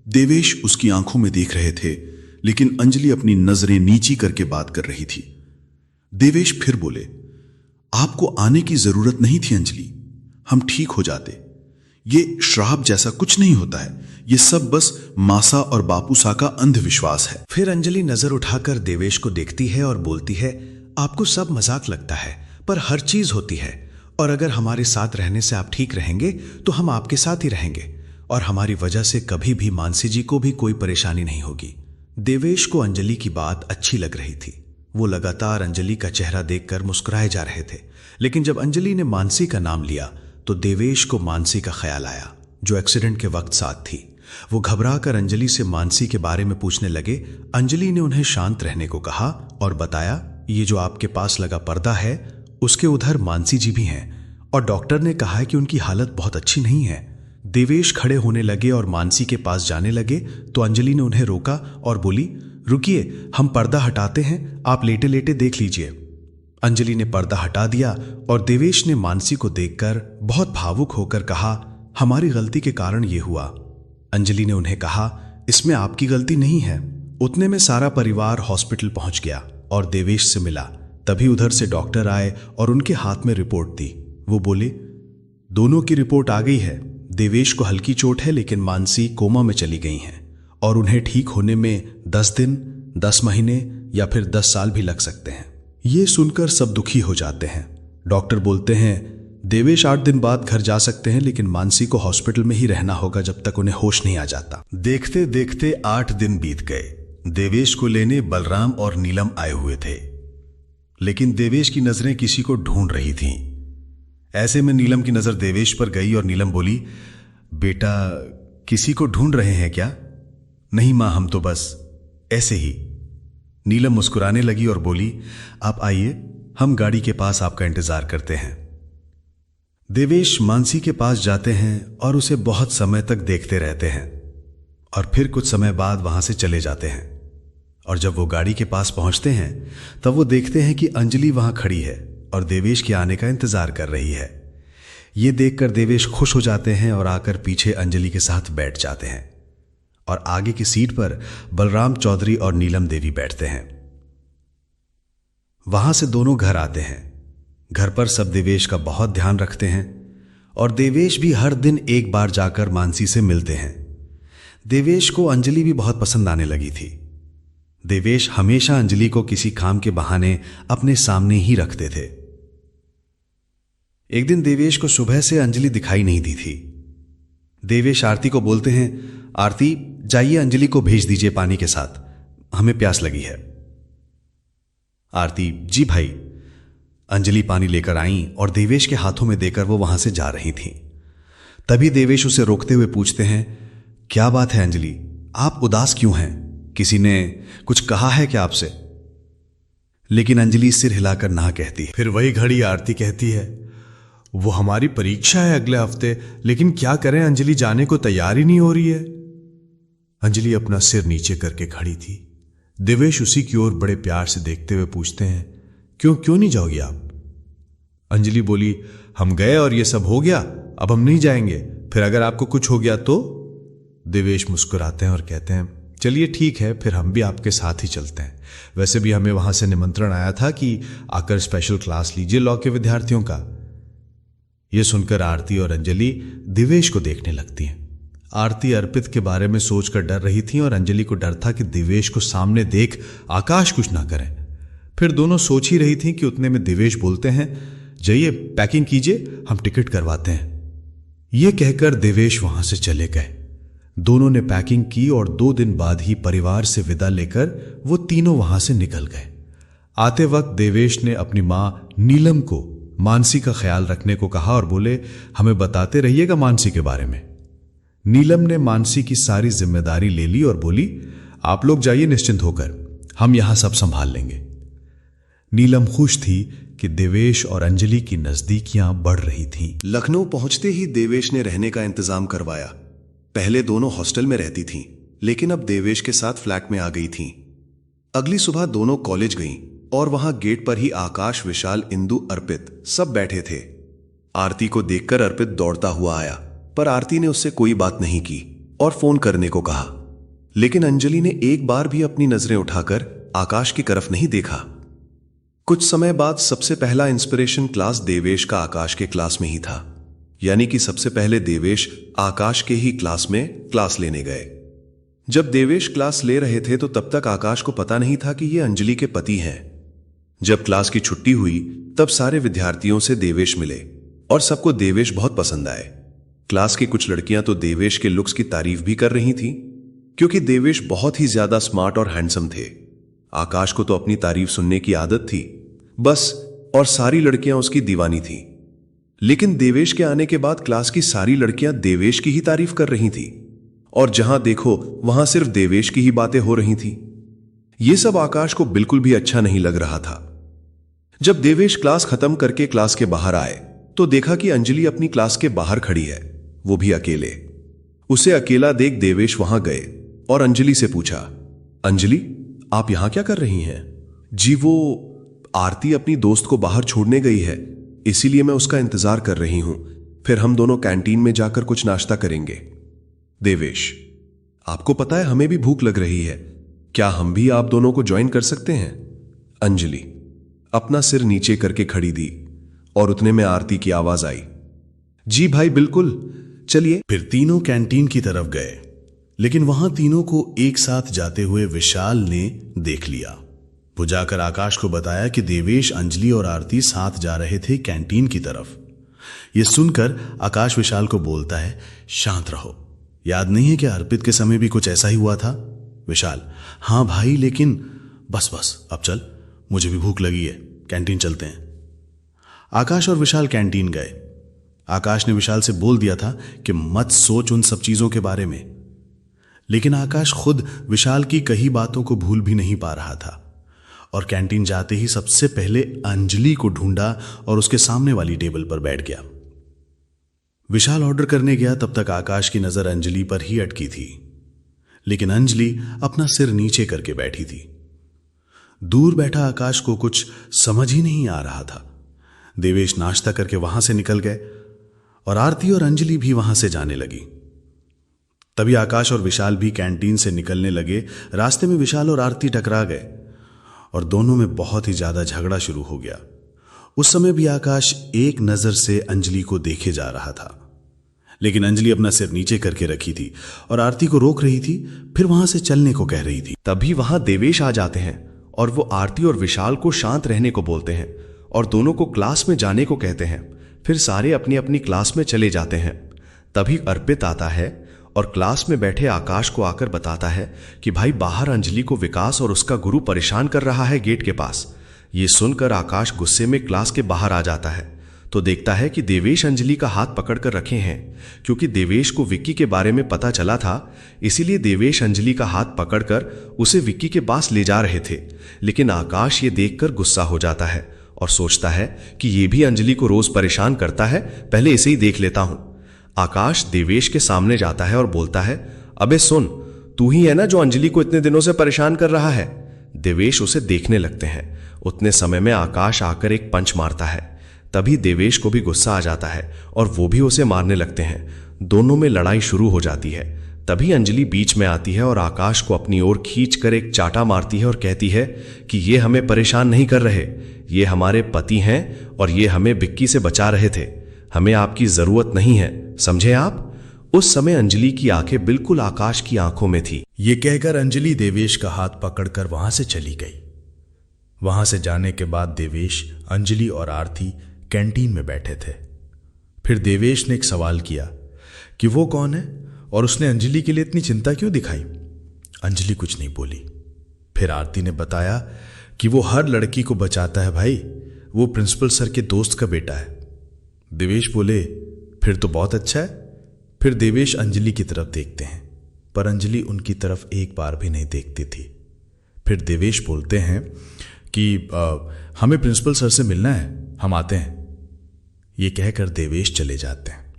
देवेश उसकी आंखों में देख रहे थे, लेकिन अंजलि अपनी नजरें नीची करके बात कर रही थी। देवेश फिर बोले, आपको आने की जरूरत नहीं थी अंजलि, हम ठीक हो जाते। ये श्राप जैसा कुछ नहीं होता है, ये सब बस मासा और बापूसा का अंधविश्वास है। फिर अंजलि नजर उठाकर देवेश को देखती है और बोलती है, आपको सब मजाक लगता है, पर हर चीज होती है, और अगर हमारे साथ रहने से आप ठीक रहेंगे तो हम आपके साथ ही रहेंगे, और हमारी वजह से कभी भी मानसी जी को भी कोई परेशानी नहीं होगी। देवेश को अंजलि की बात अच्छी लग रही थी। वो लगातार अंजलि का चेहरा देखकर मुस्कुराए जा रहे थे, लेकिन जब अंजलि ने मानसी का नाम लिया तो देवेश को मानसी का ख्याल आया, जो एक्सीडेंट के वक्त साथ थी। वो घबराकर अंजलि से मानसी के बारे में पूछने लगे। अंजलि ने उन्हें शांत रहने को कहा और बताया, ये जो आपके पास लगा पर्दा है, उसके उधर मानसी जी भी हैं, और डॉक्टर ने कहा है कि उनकी हालत बहुत अच्छी नहीं है। देवेश खड़े होने लगे और मानसी के पास जाने लगे, तो अंजलि ने उन्हें रोका और बोली, रुकिए, हम पर्दा हटाते हैं, आप लेटे लेटे देख लीजिए। अंजलि ने पर्दा हटा दिया और देवेश ने मानसी को देखकर बहुत भावुक होकर कहा, हमारी गलती के कारण ये हुआ। अंजलि ने उन्हें कहा, इसमें आपकी गलती नहीं है। उतने में सारा परिवार हॉस्पिटल पहुंच गया और देवेश से मिला। तभी उधर से डॉक्टर आए और उनके हाथ में रिपोर्ट दी। वो बोले, दोनों की रिपोर्ट आ गई है। देवेश को हल्की चोट है, लेकिन मानसी कोमा में चली गई हैं और उन्हें ठीक होने में 10 दिन, 10 महीने या फिर 10 साल भी लग सकते हैं। ये सुनकर सब दुखी हो जाते हैं। डॉक्टर बोलते हैं, देवेश 8 दिन बाद घर जा सकते हैं, लेकिन मानसी को हॉस्पिटल में ही रहना होगा जब तक उन्हें होश नहीं आ जाता। देखते देखते 8 दिन बीत गए। देवेश को लेने बलराम और नीलम आए हुए थे, लेकिन देवेश की नजरें किसी को ढूंढ रही थीं। ऐसे में नीलम की नजर देवेश पर गई और नीलम बोली, बेटा, किसी को ढूंढ रहे हैं क्या? नहीं मां, हम तो बस ऐसे ही। नीलम मुस्कुराने लगी और बोली, आप आइए, हम गाड़ी के पास आपका इंतजार करते हैं। देवेश मानसी के पास जाते हैं और उसे बहुत समय तक देखते रहते हैं, और फिर कुछ समय बाद वहां से चले जाते हैं। और जब वो गाड़ी के पास पहुंचते हैं तब वो देखते हैं कि अंजलि वहां खड़ी है और देवेश के आने का इंतजार कर रही है। ये देखकर देवेश खुश हो जाते हैं और आकर पीछे अंजलि के साथ बैठ जाते हैं, और आगे की सीट पर बलराम चौधरी और नीलम देवी बैठते हैं। वहां से दोनों घर आते हैं। घर पर सब देवेश का बहुत ध्यान रखते हैं, और देवेश भी हर दिन एक बार जाकर मानसी से मिलते हैं। देवेश को अंजलि भी बहुत पसंद आने लगी थी। देवेश हमेशा अंजलि को किसी काम के बहाने अपने सामने ही रखते थे। एक दिन देवेश को सुबह से अंजलि दिखाई नहीं दी थी। देवेश आरती को बोलते हैं, आरती, जाइए अंजलि को भेज दीजिए पानी के साथ, हमें प्यास लगी है। आरती, जी भाई। अंजलि पानी लेकर आई और देवेश के हाथों में देकर वो वहां से जा रही थी। तभी देवेश उसे रोकते हुए पूछते हैं, क्या बात है अंजलि, आप उदास क्यों हैं? किसी ने कुछ कहा है क्या आपसे? लेकिन अंजलि सिर हिलाकर ना कहती है। फिर वही घड़ी आरती कहती है, वो हमारी परीक्षा है अगले हफ्ते, लेकिन क्या करें, अंजलि जाने को तैयार ही नहीं हो रही है। अंजलि अपना सिर नीचे करके खड़ी थी। देवेश उसी की ओर बड़े प्यार से देखते हुए पूछते हैं, क्यों नहीं जाओगी आप? अंजलि बोली, हम गए और ये सब हो गया, अब हम नहीं जाएंगे, फिर अगर आपको कुछ हो गया तो? देवेश मुस्कुराते हैं और कहते हैं, चलिए ठीक है, फिर हम भी आपके साथ ही चलते हैं। वैसे भी हमें वहां से निमंत्रण आया था कि आकर स्पेशल क्लास लीजिए लॉ के विद्यार्थियों का। यह सुनकर आरती और अंजलि देवेश को देखने लगती हैं। आरती अर्पित के बारे में सोचकर डर रही थी और अंजलि को डर था कि देवेश को सामने देख आकाश कुछ ना करें। फिर दोनों सोच ही रही थी कि उतने में देवेश बोलते हैं, जाइए पैकिंग कीजिए, हम टिकट करवाते हैं। यह कहकर देवेश वहां से चले गए। दोनों ने पैकिंग की और 2 दिन बाद ही परिवार से विदा लेकर वो तीनों वहां से निकल गए। आते वक्त देवेश ने अपनी मां नीलम को मानसी का ख्याल रखने को कहा और बोले, हमें बताते रहिएगा मानसी के बारे में। नीलम ने मानसी की सारी जिम्मेदारी ले ली और बोली, आप लोग जाइए निश्चिंत होकर, हम यहां सब संभाल लेंगे। नीलम खुश थी कि देवेश और अंजलि की नजदीकियां बढ़ रही थीं। लखनऊ पहुंचते ही देवेश ने रहने का इंतजाम करवाया। पहले दोनों हॉस्टल में रहती थीं, लेकिन अब देवेश के साथ फ्लैट में आ गई थीं। अगली सुबह दोनों कॉलेज गईं और वहां गेट पर ही आकाश, विशाल, इंदु, अर्पित सब बैठे थे। आरती को देखकर अर्पित दौड़ता हुआ आया, पर आरती ने उससे कोई बात नहीं की और फोन करने को कहा। लेकिन अंजलि ने एक बार भी अपनी नजरें उठाकर आकाश की तरफ नहीं देखा। कुछ समय बाद सबसे पहला इंस्पिरेशन क्लास देवेश का आकाश के क्लास में ही था, यानी कि सबसे पहले देवेश आकाश के ही क्लास में क्लास लेने गए। जब देवेश क्लास ले रहे थे तो तब तक आकाश को पता नहीं था कि ये अंजलि के पति हैं। जब क्लास की छुट्टी हुई तब सारे विद्यार्थियों से देवेश मिले और सबको देवेश बहुत पसंद आए। क्लास की कुछ लड़कियां तो देवेश के लुक्स की तारीफ भी कर रही थीं, क्योंकि देवेश बहुत ही ज्यादा स्मार्ट और हैंडसम थे। आकाश को तो अपनी तारीफ सुनने की आदत थी बस, और सारी लड़कियां उसकी दीवानी थीं। लेकिन देवेश के आने के बाद क्लास की सारी लड़कियां देवेश की ही तारीफ कर रही थीं, और जहां देखो वहां सिर्फ देवेश की ही बातें हो रही थीं। यह सब आकाश को बिल्कुल भी अच्छा नहीं लग रहा था। जब देवेश क्लास खत्म करके क्लास के बाहर आए तो देखा कि अंजलि अपनी क्लास के बाहर खड़ी है, वो भी अकेले। उसे अकेला देख देवेश वहां गए और अंजलि से पूछा, अंजलि आप यहां क्या कर रही हैं? जी वो आरती अपनी दोस्त को बाहर छोड़ने गई है, इसीलिए मैं उसका इंतजार कर रही हूं, फिर हम दोनों कैंटीन में जाकर कुछ नाश्ता करेंगे। देवेश, आपको पता है हमें भी भूख लग रही है, क्या हम भी आप दोनों को ज्वाइन कर सकते हैं? अंजलि अपना सिर नीचे करके खड़ी दी और उतने में आरती की आवाज आई, जी भाई बिल्कुल, चलिए। फिर तीनों कैंटीन की तरफ गए, लेकिन वहां तीनों को एक साथ जाते हुए विशाल ने देख लिया। वो जाकर आकाश को बताया कि देवेश, अंजलि और आरती साथ जा रहे थे कैंटीन की तरफ। यह सुनकर आकाश विशाल को बोलता है, शांत रहो, याद नहीं है कि अर्पित के समय भी कुछ ऐसा ही हुआ था? विशाल, हां भाई, लेकिन बस अब चल, मुझे भी भूख लगी है, कैंटीन चलते हैं। आकाश और विशाल कैंटीन गए। आकाश ने विशाल से बोल दिया था कि मत सोच उन सब चीजों के बारे में, लेकिन आकाश खुद विशाल की कही बातों को भूल भी नहीं पा रहा था और कैंटीन जाते ही सबसे पहले अंजलि को ढूंढा और उसके सामने वाली टेबल पर बैठ गया। विशाल ऑर्डर करने गया तब तक आकाश की नजर अंजलि पर ही अटकी थी, लेकिन अंजलि अपना सिर नीचे करके बैठी थी। दूर बैठा आकाश को कुछ समझ ही नहीं आ रहा था। देवेश नाश्ता करके वहां से निकल गए और आरती और अंजलि भी वहां से जाने लगी। तभी आकाश और विशाल भी कैंटीन से निकलने लगे। रास्ते में विशाल और आरती टकरा गए और दोनों में बहुत ही ज्यादा झगड़ा शुरू हो गया। उस समय भी आकाश एक नजर से अंजलि को देखे जा रहा था, लेकिन अंजलि अपना सिर नीचे करके रखी थी और आरती को रोक रही थी, फिर वहां से चलने को कह रही थी। तभी वहां देवेश आ जाते हैं और वो आरती और विशाल को शांत रहने को बोलते हैं और दोनों को क्लास में जाने को कहते हैं। फिर सारे अपनी अपनी क्लास में चले जाते हैं। तभी अर्पित आता है और क्लास में बैठे आकाश को आकर बताता है कि भाई बाहर अंजलि को विकास और उसका गुरु परेशान कर रहा है गेट के पास। ये सुनकर आकाश गुस्से में क्लास के बाहर आ जाता है तो देखता है कि देवेश अंजलि का हाथ पकड़कर रखे हैं। क्योंकि देवेश को विक्की के बारे में पता चला था, इसीलिए देवेश अंजलि का हाथ पकड़कर उसे विक्की के पास ले जा रहे थे। लेकिन आकाश ये देखकर गुस्सा हो जाता है और सोचता है कि ये भी अंजलि को रोज परेशान करता है, पहले इसे ही देख लेता हूं। आकाश देवेश के सामने जाता है और बोलता है, अबे सुन, तू ही है ना जो अंजलि को इतने दिनों से परेशान कर रहा है। देवेश उसे देखने लगते हैं। उतने समय में आकाश आकर एक पंच मारता है। तभी देवेश को भी गुस्सा आ जाता है और वो भी उसे मारने लगते हैं। दोनों में लड़ाई शुरू हो जाती है। तभी अंजलि बीच में आती है और आकाश को अपनी ओर खींचकर एक चाटा मारती है और कहती है कि ये हमें परेशान नहीं कर रहे, ये हमारे पति हैं और ये हमें विक्की से बचा रहे थे, हमें आपकी जरूरत नहीं है, समझे आप? उस समय अंजलि की आंखें बिल्कुल आकाश की आंखों में थी। ये कहकर अंजलि देवेश का हाथ पकड़कर वहां से चली गई। वहां से जाने के बाद देवेश, अंजलि और आरती कैंटीन में बैठे थे। फिर देवेश ने एक सवाल किया कि वो कौन है और उसने अंजलि के लिए इतनी चिंता क्यों दिखाई। अंजलि कुछ नहीं बोली। फिर आरती ने बताया कि वो हर लड़की को बचाता है भाई, वो प्रिंसिपल सर के दोस्त का बेटा है। देवेश बोले, फिर तो बहुत अच्छा है। फिर देवेश अंजलि की तरफ देखते हैं, पर अंजलि उनकी तरफ एक बार भी नहीं देखती थी। फिर देवेश बोलते हैं कि हमें प्रिंसिपल सर से मिलना है, हम आते हैं। ये कहकर देवेश चले जाते हैं।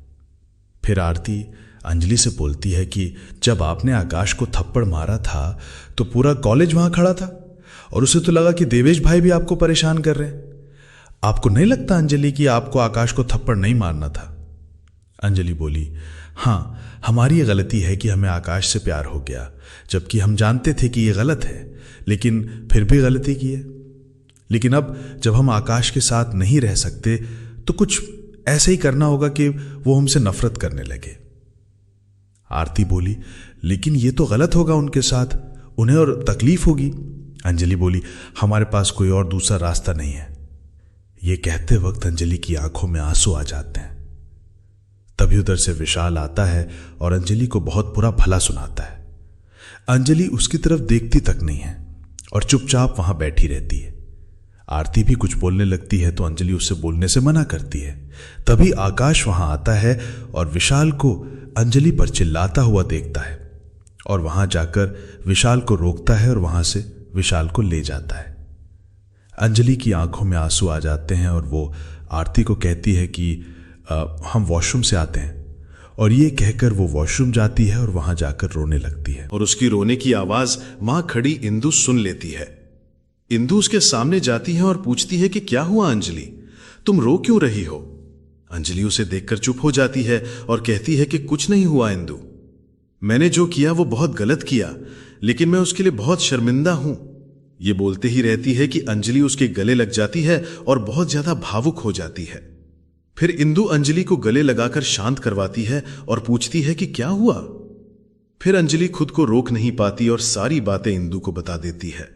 फिर आरती अंजलि से बोलती है कि जब आपने आकाश को थप्पड़ मारा था तो पूरा कॉलेज वहां खड़ा था और उसे तो लगा कि देवेश भाई भी आपको परेशान कर रहे हैं। आपको नहीं लगता अंजलि कि आपको आकाश को थप्पड़ नहीं मारना था? अंजलि बोली, हाँ, हमारी ये गलती है कि हमें आकाश से प्यार हो गया, जबकि हम जानते थे कि ये गलत है, लेकिन फिर भी गलती की है। लेकिन अब जब हम आकाश के साथ नहीं रह सकते तो कुछ ऐसे ही करना होगा कि वो हमसे नफरत करने लगे। आरती बोली, लेकिन ये तो गलत होगा उनके साथ, उन्हें और तकलीफ होगी। अंजलि बोली, हमारे पास कोई और दूसरा रास्ता नहीं है। ये कहते वक्त अंजलि की आंखों में आंसू आ जाते हैं। तभी उधर से विशाल आता है और अंजलि को बहुत बुरा भला सुनाता है। अंजलि उसकी तरफ देखती तक नहीं है और चुपचाप वहां बैठी रहती है। आरती भी कुछ बोलने लगती है तो अंजलि उससे बोलने से मना करती है। तभी आकाश वहां आता है और विशाल को अंजलि पर चिल्लाता हुआ देखता है और वहां जाकर विशाल को रोकता है और वहां से विशाल को ले जाता है। अंजलि की आंखों में आंसू आ जाते हैं और वो आरती को कहती है कि हम वॉशरूम से आते हैं, और ये कहकर वो वॉशरूम जाती है और वहां जाकर रोने लगती है। और उसकी रोने की आवाज वहां खड़ी इंदु सुन लेती है। इंदु उसके सामने जाती है और पूछती है कि क्या हुआ अंजलि, तुम रो क्यों रही हो? अंजलि उसे देखकर चुप हो जाती है और कहती है कि कुछ नहीं हुआ इंदु, मैंने जो किया वो बहुत गलत किया, लेकिन मैं उसके लिए बहुत शर्मिंदा हूं। ये बोलते ही रहती है कि अंजलि उसके गले लग जाती है और बहुत ज्यादा भावुक हो जाती है। फिर इंदु अंजलि को गले लगाकर शांत करवाती है और पूछती है कि क्या हुआ। फिर अंजलि खुद को रोक नहीं पाती और सारी बातें इंदु को बता देती है।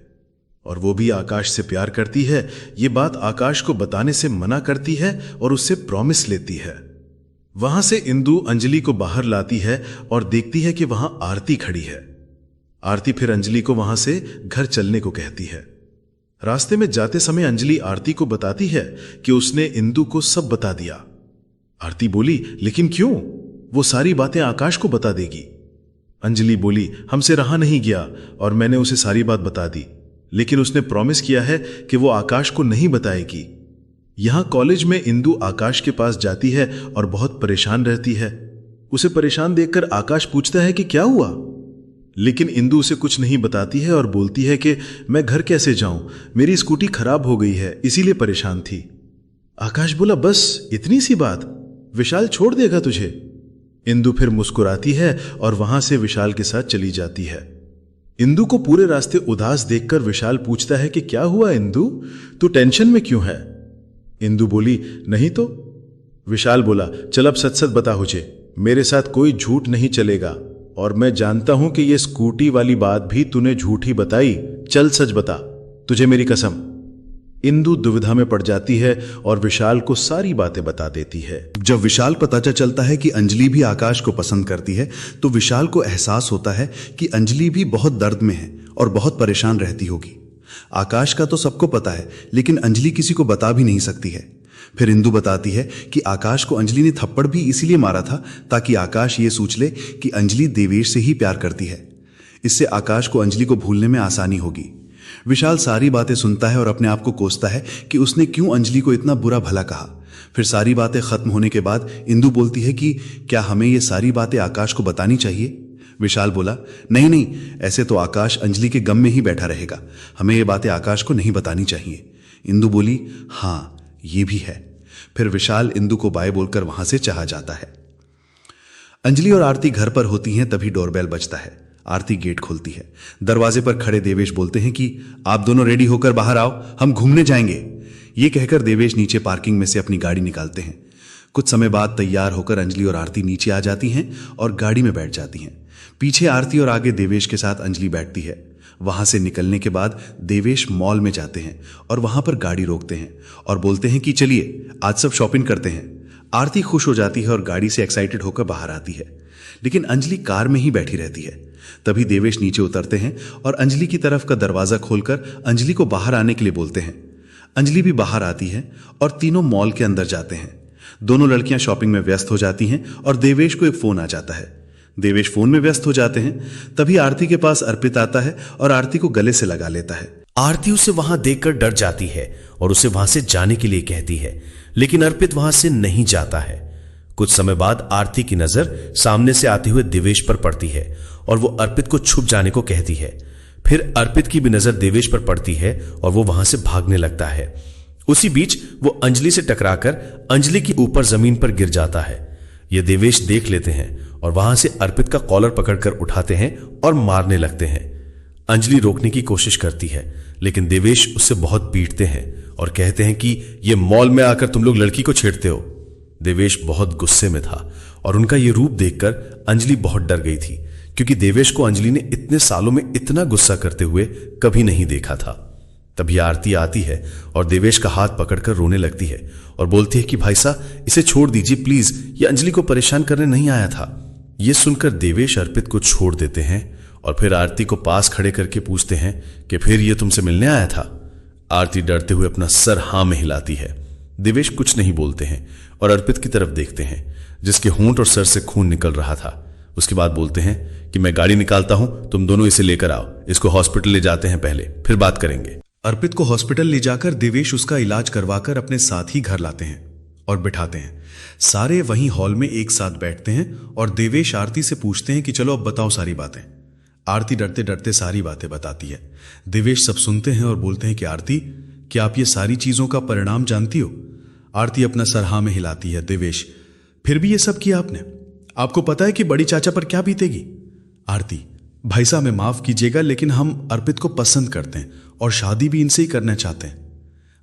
और वो भी आकाश से प्यार करती है, ये बात आकाश को बताने से मना करती है और उससे प्रॉमिस लेती है। वहां से इंदु अंजलि को बाहर लाती है और देखती है कि वहां आरती खड़ी है। आरती फिर अंजलि को वहां से घर चलने को कहती है। रास्ते में जाते समय अंजलि आरती को बताती है कि उसने इंदु को सब बता दिया। आरती बोली, लेकिन क्यों? वो सारी बातें आकाश को बता देगी। अंजलि बोली, हमसे रहा नहीं गया और मैंने उसे सारी बात बता दी, लेकिन उसने प्रॉमिस किया है कि वो आकाश को नहीं बताएगी। यहां कॉलेज में इंदु आकाश के पास जाती है और बहुत परेशान रहती है। उसे परेशान देखकर आकाश पूछता है कि क्या हुआ, लेकिन इंदु उसे कुछ नहीं बताती है और बोलती है कि मैं घर कैसे जाऊं, मेरी स्कूटी खराब हो गई है, इसीलिए परेशान थी। आकाश बोला, बस इतनी सी बात, विशाल छोड़ देगा तुझे। इंदु फिर मुस्कुराती है और वहां से विशाल के साथ चली जाती है। इंदु को पूरे रास्ते उदास देखकर विशाल पूछता है कि क्या हुआ इंदु, तू टेंशन में क्यों है? इंदु बोली, नहीं तो। विशाल बोला, चल अब सच सच बता मुझे, मेरे साथ कोई झूठ नहीं चलेगा, और मैं जानता हूं कि ये स्कूटी वाली बात भी तूने झूठी बताई, चल सच बता, तुझे मेरी कसम। इंदु दुविधा में पड़ जाती है और विशाल को सारी बातें बता देती है। जब विशाल पता चलता है कि अंजलि भी आकाश को पसंद करती है तो विशाल को एहसास होता है कि अंजलि भी बहुत दर्द में है और बहुत परेशान रहती होगी। आकाश का तो सबको पता है, लेकिन अंजलि किसी को बता भी नहीं सकती है। फिर इंदु बताती है कि आकाश को अंजलि ने थप्पड़ भी इसीलिए मारा था ताकि आकाश ये सोच ले कि अंजलि देवेश से ही प्यार करती है। इससे आकाश को अंजलि को भूलने में आसानी होगी। विशाल सारी बातें सुनता है और अपने आप को कोसता है कि उसने क्यों अंजलि को इतना बुरा भला कहा। फिर सारी बातें खत्म होने के बाद इंदु बोलती है कि क्या हमें ये सारी बातें आकाश को बतानी चाहिए? विशाल बोला, नहीं नहीं, ऐसे तो आकाश अंजलि के गम में ही बैठा रहेगा, हमें ये बातें आकाश को नहीं बतानी चाहिए। इंदु बोली, हाँ ये भी है। फिर विशाल इंदु को बाय बोलकर वहां से चला जाता है। अंजलि और आरती घर पर होती हैं, तभी डोरबेल बजता है। आरती गेट खोलती है। दरवाजे पर खड़े देवेश बोलते हैं कि आप दोनों रेडी होकर बाहर आओ, हम घूमने जाएंगे। ये कहकर देवेश नीचे पार्किंग में से अपनी गाड़ी निकालते हैं। कुछ समय बाद तैयार होकर अंजलि और आरती नीचे आ जाती हैं और गाड़ी में बैठ जाती हैं। पीछे आरती और आगे देवेश के साथ अंजलि बैठती है। वहां से निकलने के बाद देवेश मॉल में जाते हैं और वहां पर गाड़ी रोकते हैं और बोलते हैं कि चलिए आज सब शॉपिंग करते हैं। आरती खुश हो जाती है और गाड़ी से एक्साइटेड होकर बाहर आती है, लेकिन अंजलि कार में ही बैठी रहती है। तभी देवेश नीचे उतरते हैं और अंजलि की तरफ का दरवाजा खोलकर अंजलि को बाहर आने के लिए बोलते हैं। अंजलि भी बाहर आती है और तीनों मॉल के अंदर जाते हैं। दोनों लड़कियां शॉपिंग में व्यस्त हो जाती हैं और देवेश को एक फोन आ जाता है। देवेश फोन में व्यस्त हो जाते हैं। तभी आरती के पास अर्पित आता है और आरती को गले से लगा लेता है। आरती उसे वहां देखकर डर जाती है और उसे वहां से जाने के लिए कहती है, लेकिन अर्पित वहां से नहीं जाता है। कुछ समय बाद आरती की नजर सामने से आते हुए देवेश पर पड़ती है और वो अर्पित को छुप जाने को कहती है। फिर अर्पित की भी नजर देवेश पर पड़ती है और वो वहां से भागने लगता है उसी बीच वो अंजलि से टकराकर अंजलि की ऊपर जमीन पर गिर जाता है। ये देवेश देख लेते हैं और वहां से अर्पित का कॉलर पकड़कर उठाते हैं और मारने लगते हैं। अंजलि रोकने की कोशिश करती है, लेकिन देवेश उससे बहुत पीटते हैं और कहते हैं कि ये मॉल में आकर तुम लोग लड़की को छेड़ते हो। देवेश बहुत गुस्से में था और उनका ये रूप देखकर अंजलि बहुत डर गई थी, क्योंकि देवेश को अंजलि ने इतने सालों में इतना गुस्सा करते हुए कभी नहीं देखा था। तभी आरती आती है और देवेश का हाथ पकड़कर रोने लगती है और बोलती है कि भाई साहब इसे छोड़ दीजिए प्लीज, ये अंजलि को परेशान करने नहीं आया था। ये सुनकर देवेश अर्पित को छोड़ देते हैं और फिर आरती को पास खड़े करके पूछते हैं कि फिर ये तुमसे मिलने आया था। आरती डरते हुए अपना सर हां में हिलाती है। देवेश कुछ नहीं बोलते हैं और अर्पित की तरफ देखते हैं, जिसके होंठ और सर से खून निकल रहा था। उसके बाद बोलते हैं कि मैं गाड़ी निकालता हूं, तुम दोनों इसे लेकर आओ, इसको हॉस्पिटल ले जाते हैं, पहले फिर बात करेंगे। अर्पित को हॉस्पिटल ले जाकर देवेश उसका इलाज करवाकर अपने साथ ही घर लाते हैं और बिठाते हैं। सारे वहीं हॉल में एक साथ बैठते हैं और देवेश आरती से पूछते हैं कि चलो अब बताओ सारी बातें। आरती डरते डरते सारी बातें बताती है। देवेश सब सुनते हैं और बोलते हैं कि आरती, क्या आप ये सारी चीजों का परिणाम जानती हो? आरती अपना सर हाँ में हिलाती है। देवेश, फिर भी ये सब किया आपने? आपको पता है कि बड़ी चाचा पर क्या बीतेगी? आरती, भाई साहब हमें माफ कीजिएगा, लेकिन हम अर्पित को पसंद करते हैं और शादी भी इनसे ही करना चाहते हैं।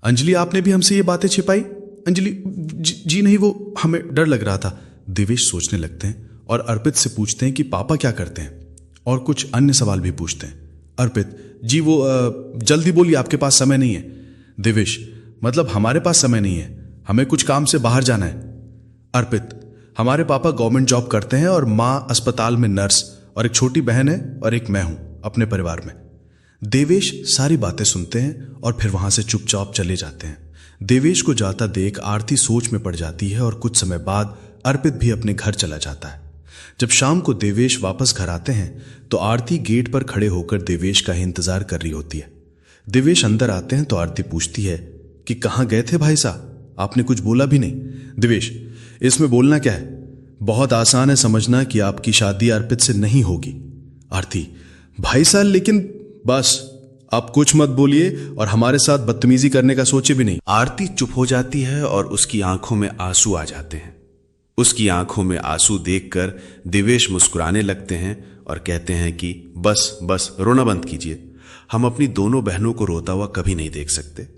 अंजलि, आपने भी हमसे ये बातें छिपाई? अंजलि, जी नहीं, वो हमें डर लग रहा था। देवेश सोचने लगते हैं और अर्पित से पूछते हैं कि पापा क्या करते हैं, और कुछ अन्य सवाल भी पूछते हैं। अर्पित, जी वो जल्दी बोलिए, आपके पास समय नहीं है। देवेश, मतलब हमारे पास समय नहीं है, हमें कुछ काम से बाहर जाना है। अर्पित, हमारे पापा गवर्नमेंट जॉब करते हैं और माँ अस्पताल में नर्स, और एक छोटी बहन है और एक मैं हूं अपने परिवार में। देवेश सारी बातें सुनते हैं और फिर वहां से चुपचाप चले जाते हैं। देवेश को जाता देख आरती सोच में पड़ जाती है और कुछ समय बाद अर्पित भी अपने घर चला जाता है। जब शाम को देवेश वापस घर आते हैं तो आरती गेट पर खड़े होकर देवेश का ही इंतजार कर रही होती है। देवेश अंदर आते हैं तो आरती पूछती है कि कहाँ गए थे भाई साहब, आपने कुछ बोला भी नहीं। देवेश, इसमें बोलना क्या है, बहुत आसान है समझना कि आपकी शादी अर्पित से नहीं होगी। आरती, भाई साहब लेकिन बस आप कुछ मत बोलिए और हमारे साथ बदतमीजी करने का सोचे भी नहीं। आरती चुप हो जाती है और उसकी आंखों में आंसू आ जाते हैं। उसकी आंखों में आंसू देखकर देवेश मुस्कुराने लगते हैं और कहते हैं कि बस बस रोना बंद कीजिए, हम अपनी दोनों बहनों को रोता हुआ कभी नहीं देख सकते।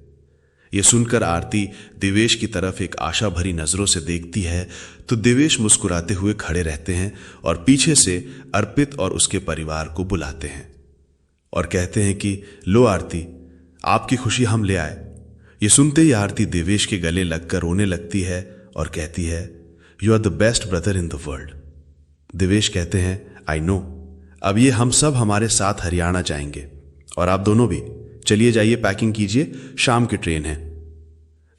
यह सुनकर आरती देवेश की तरफ एक आशा भरी नजरों से देखती है तो देवेश मुस्कुराते हुए खड़े रहते हैं और पीछे से अर्पित और उसके परिवार को बुलाते हैं और कहते हैं कि लो आरती, आपकी खुशी हम ले आए। ये सुनते ही आरती देवेश के गले लगकर रोने लगती है और कहती है, you are the best brother in the world. Devesh कहते हैं, आई नो, अब ये हम सब हमारे साथ हरियाणा जाएंगे और आप दोनों भी। चलिए जाइए, पैकिंग कीजिए, शाम की ट्रेन है।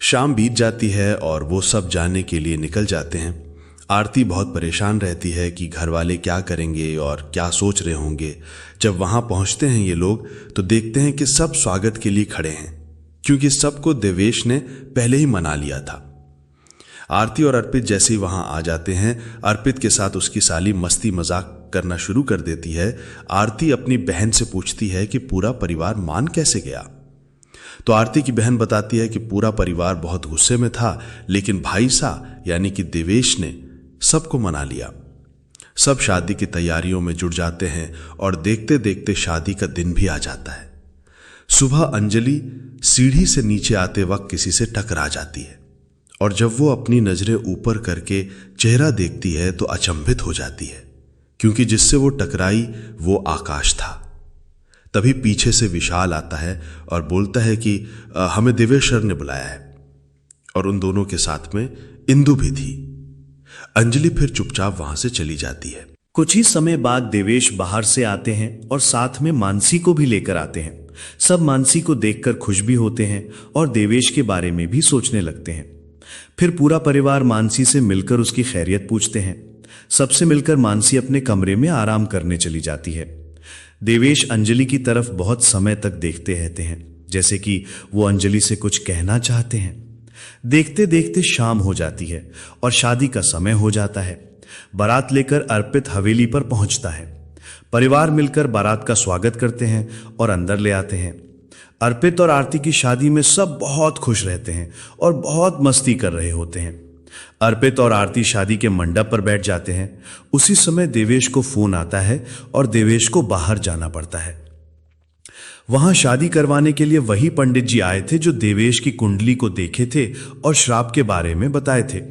शाम बीत जाती है और वो सब जाने के लिए निकल जाते हैं। आरती बहुत परेशान रहती है कि घर वाले क्या करेंगे और क्या सोच रहे होंगे। जब वहां पहुंचते हैं ये लोग तो देखते हैं कि सब स्वागत के लिए खड़े हैं, क्योंकि सबको देवेश ने पहले ही मना लिया था। आरती और अर्पित जैसे ही वहां आ जाते हैं, अर्पित के साथ उसकी साली मस्ती मजाक करना शुरू कर देती है। आरती अपनी बहन से पूछती है कि पूरा परिवार मान कैसे गया। तो आरती की बहन बताती है कि पूरा परिवार बहुत गुस्से में था, लेकिन भाई सा यानी कि देवेश ने सबको मना लिया। सब शादी की तैयारियों में जुट जाते हैं और देखते देखते शादी का दिन भी आ जाता है। सुबह अंजलि सीढ़ी से नीचे आते वक्त किसी से टकरा जाती है और जब वो अपनी नजरें ऊपर करके चेहरा देखती है तो अचंभित हो जाती है, क्योंकि जिससे वो टकराई वो आकाश था। तभी पीछे से विशाल आता है और बोलता है कि हमें देवेश सर ने बुलाया है, और उन दोनों के साथ में इंदु भी थी। अंजलि फिर चुपचाप वहां से चली जाती है। कुछ ही समय बाद देवेश बाहर से आते हैं और साथ में मानसी को भी लेकर आते हैं। सब मानसी को देखकर खुश भी होते हैं और देवेश के बारे में भी सोचने लगते हैं। फिर पूरा परिवार मानसी से मिलकर उसकी खैरियत पूछते हैं। सबसे मिलकर मानसी अपने कमरे में आराम करने चली जाती है। देवेश अंजलि की तरफ बहुत समय तक देखते रहते हैं, जैसे कि वो अंजलि से कुछ कहना चाहते हैं। देखते देखते शाम हो जाती है और शादी का समय हो जाता है। बारात लेकर अर्पित हवेली पर पहुंचता है। परिवार मिलकर बारात का स्वागत करते हैं और अंदर ले आते हैं। अर्पित और आरती की शादी में सब बहुत खुश रहते हैं और बहुत मस्ती कर रहे होते हैं। अर्पित और आरती शादी के मंडप पर बैठ जाते हैं। उसी समय देवेश को फोन आता है और देवेश को बाहर जाना पड़ता है। वहां शादी करवाने के लिए वही पंडित जी आए थे जो देवेश की कुंडली को देखे थे और श्राप के बारे में बताए थे।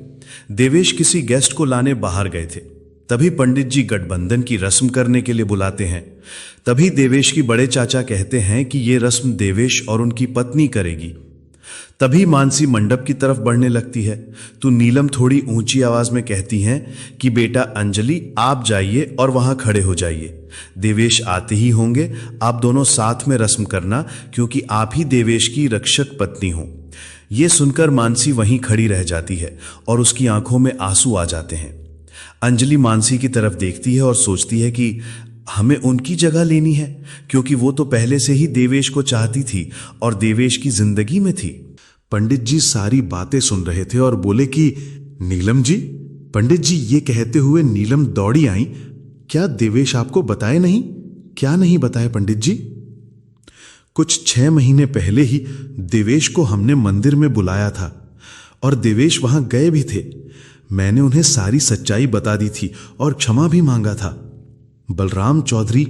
देवेश किसी गेस्ट को लाने बाहर गए थे। तभी पंडित जी गठबंधन की रस्म करने के लिए बुलाते हैं। तभी देवेश की बड़े चाचा कहते हैं कि ये रस्म देवेश और उनकी पत्नी करेगी। तभी मानसी मंडप की तरफ बढ़ने लगती है तो नीलम थोड़ी ऊंची आवाज में कहती हैं कि बेटा अंजलि, आप जाइए और वहां खड़े हो जाइए। देवेश आते ही होंगे, आप दोनों साथ में रस्म करना क्योंकि आप ही देवेश की रक्षक पत्नी हो। यह सुनकर मानसी वहीं खड़ी रह जाती है और उसकी आंखों में आंसू आ जाते हैं। अंजलि मानसी की तरफ देखती है और सोचती है कि हमें उनकी जगह लेनी है क्योंकि वो तो पहले से ही देवेश को चाहती थी और देवेश की जिंदगी में थी। पंडित जी सारी बातें सुन रहे थे और बोले कि नीलम जी, पंडित जी ये कहते हुए नीलम दौड़ी आई, क्या देवेश आपको बताए नहीं? क्या नहीं बताए पंडित जी? कुछ 6 महीने पहले ही देवेश को हमने मंदिर में बुलाया था और देवेश वहां गए भी थे। मैंने उन्हें सारी सच्चाई बता दी थी और क्षमा भी मांगा था। बलराम चौधरी,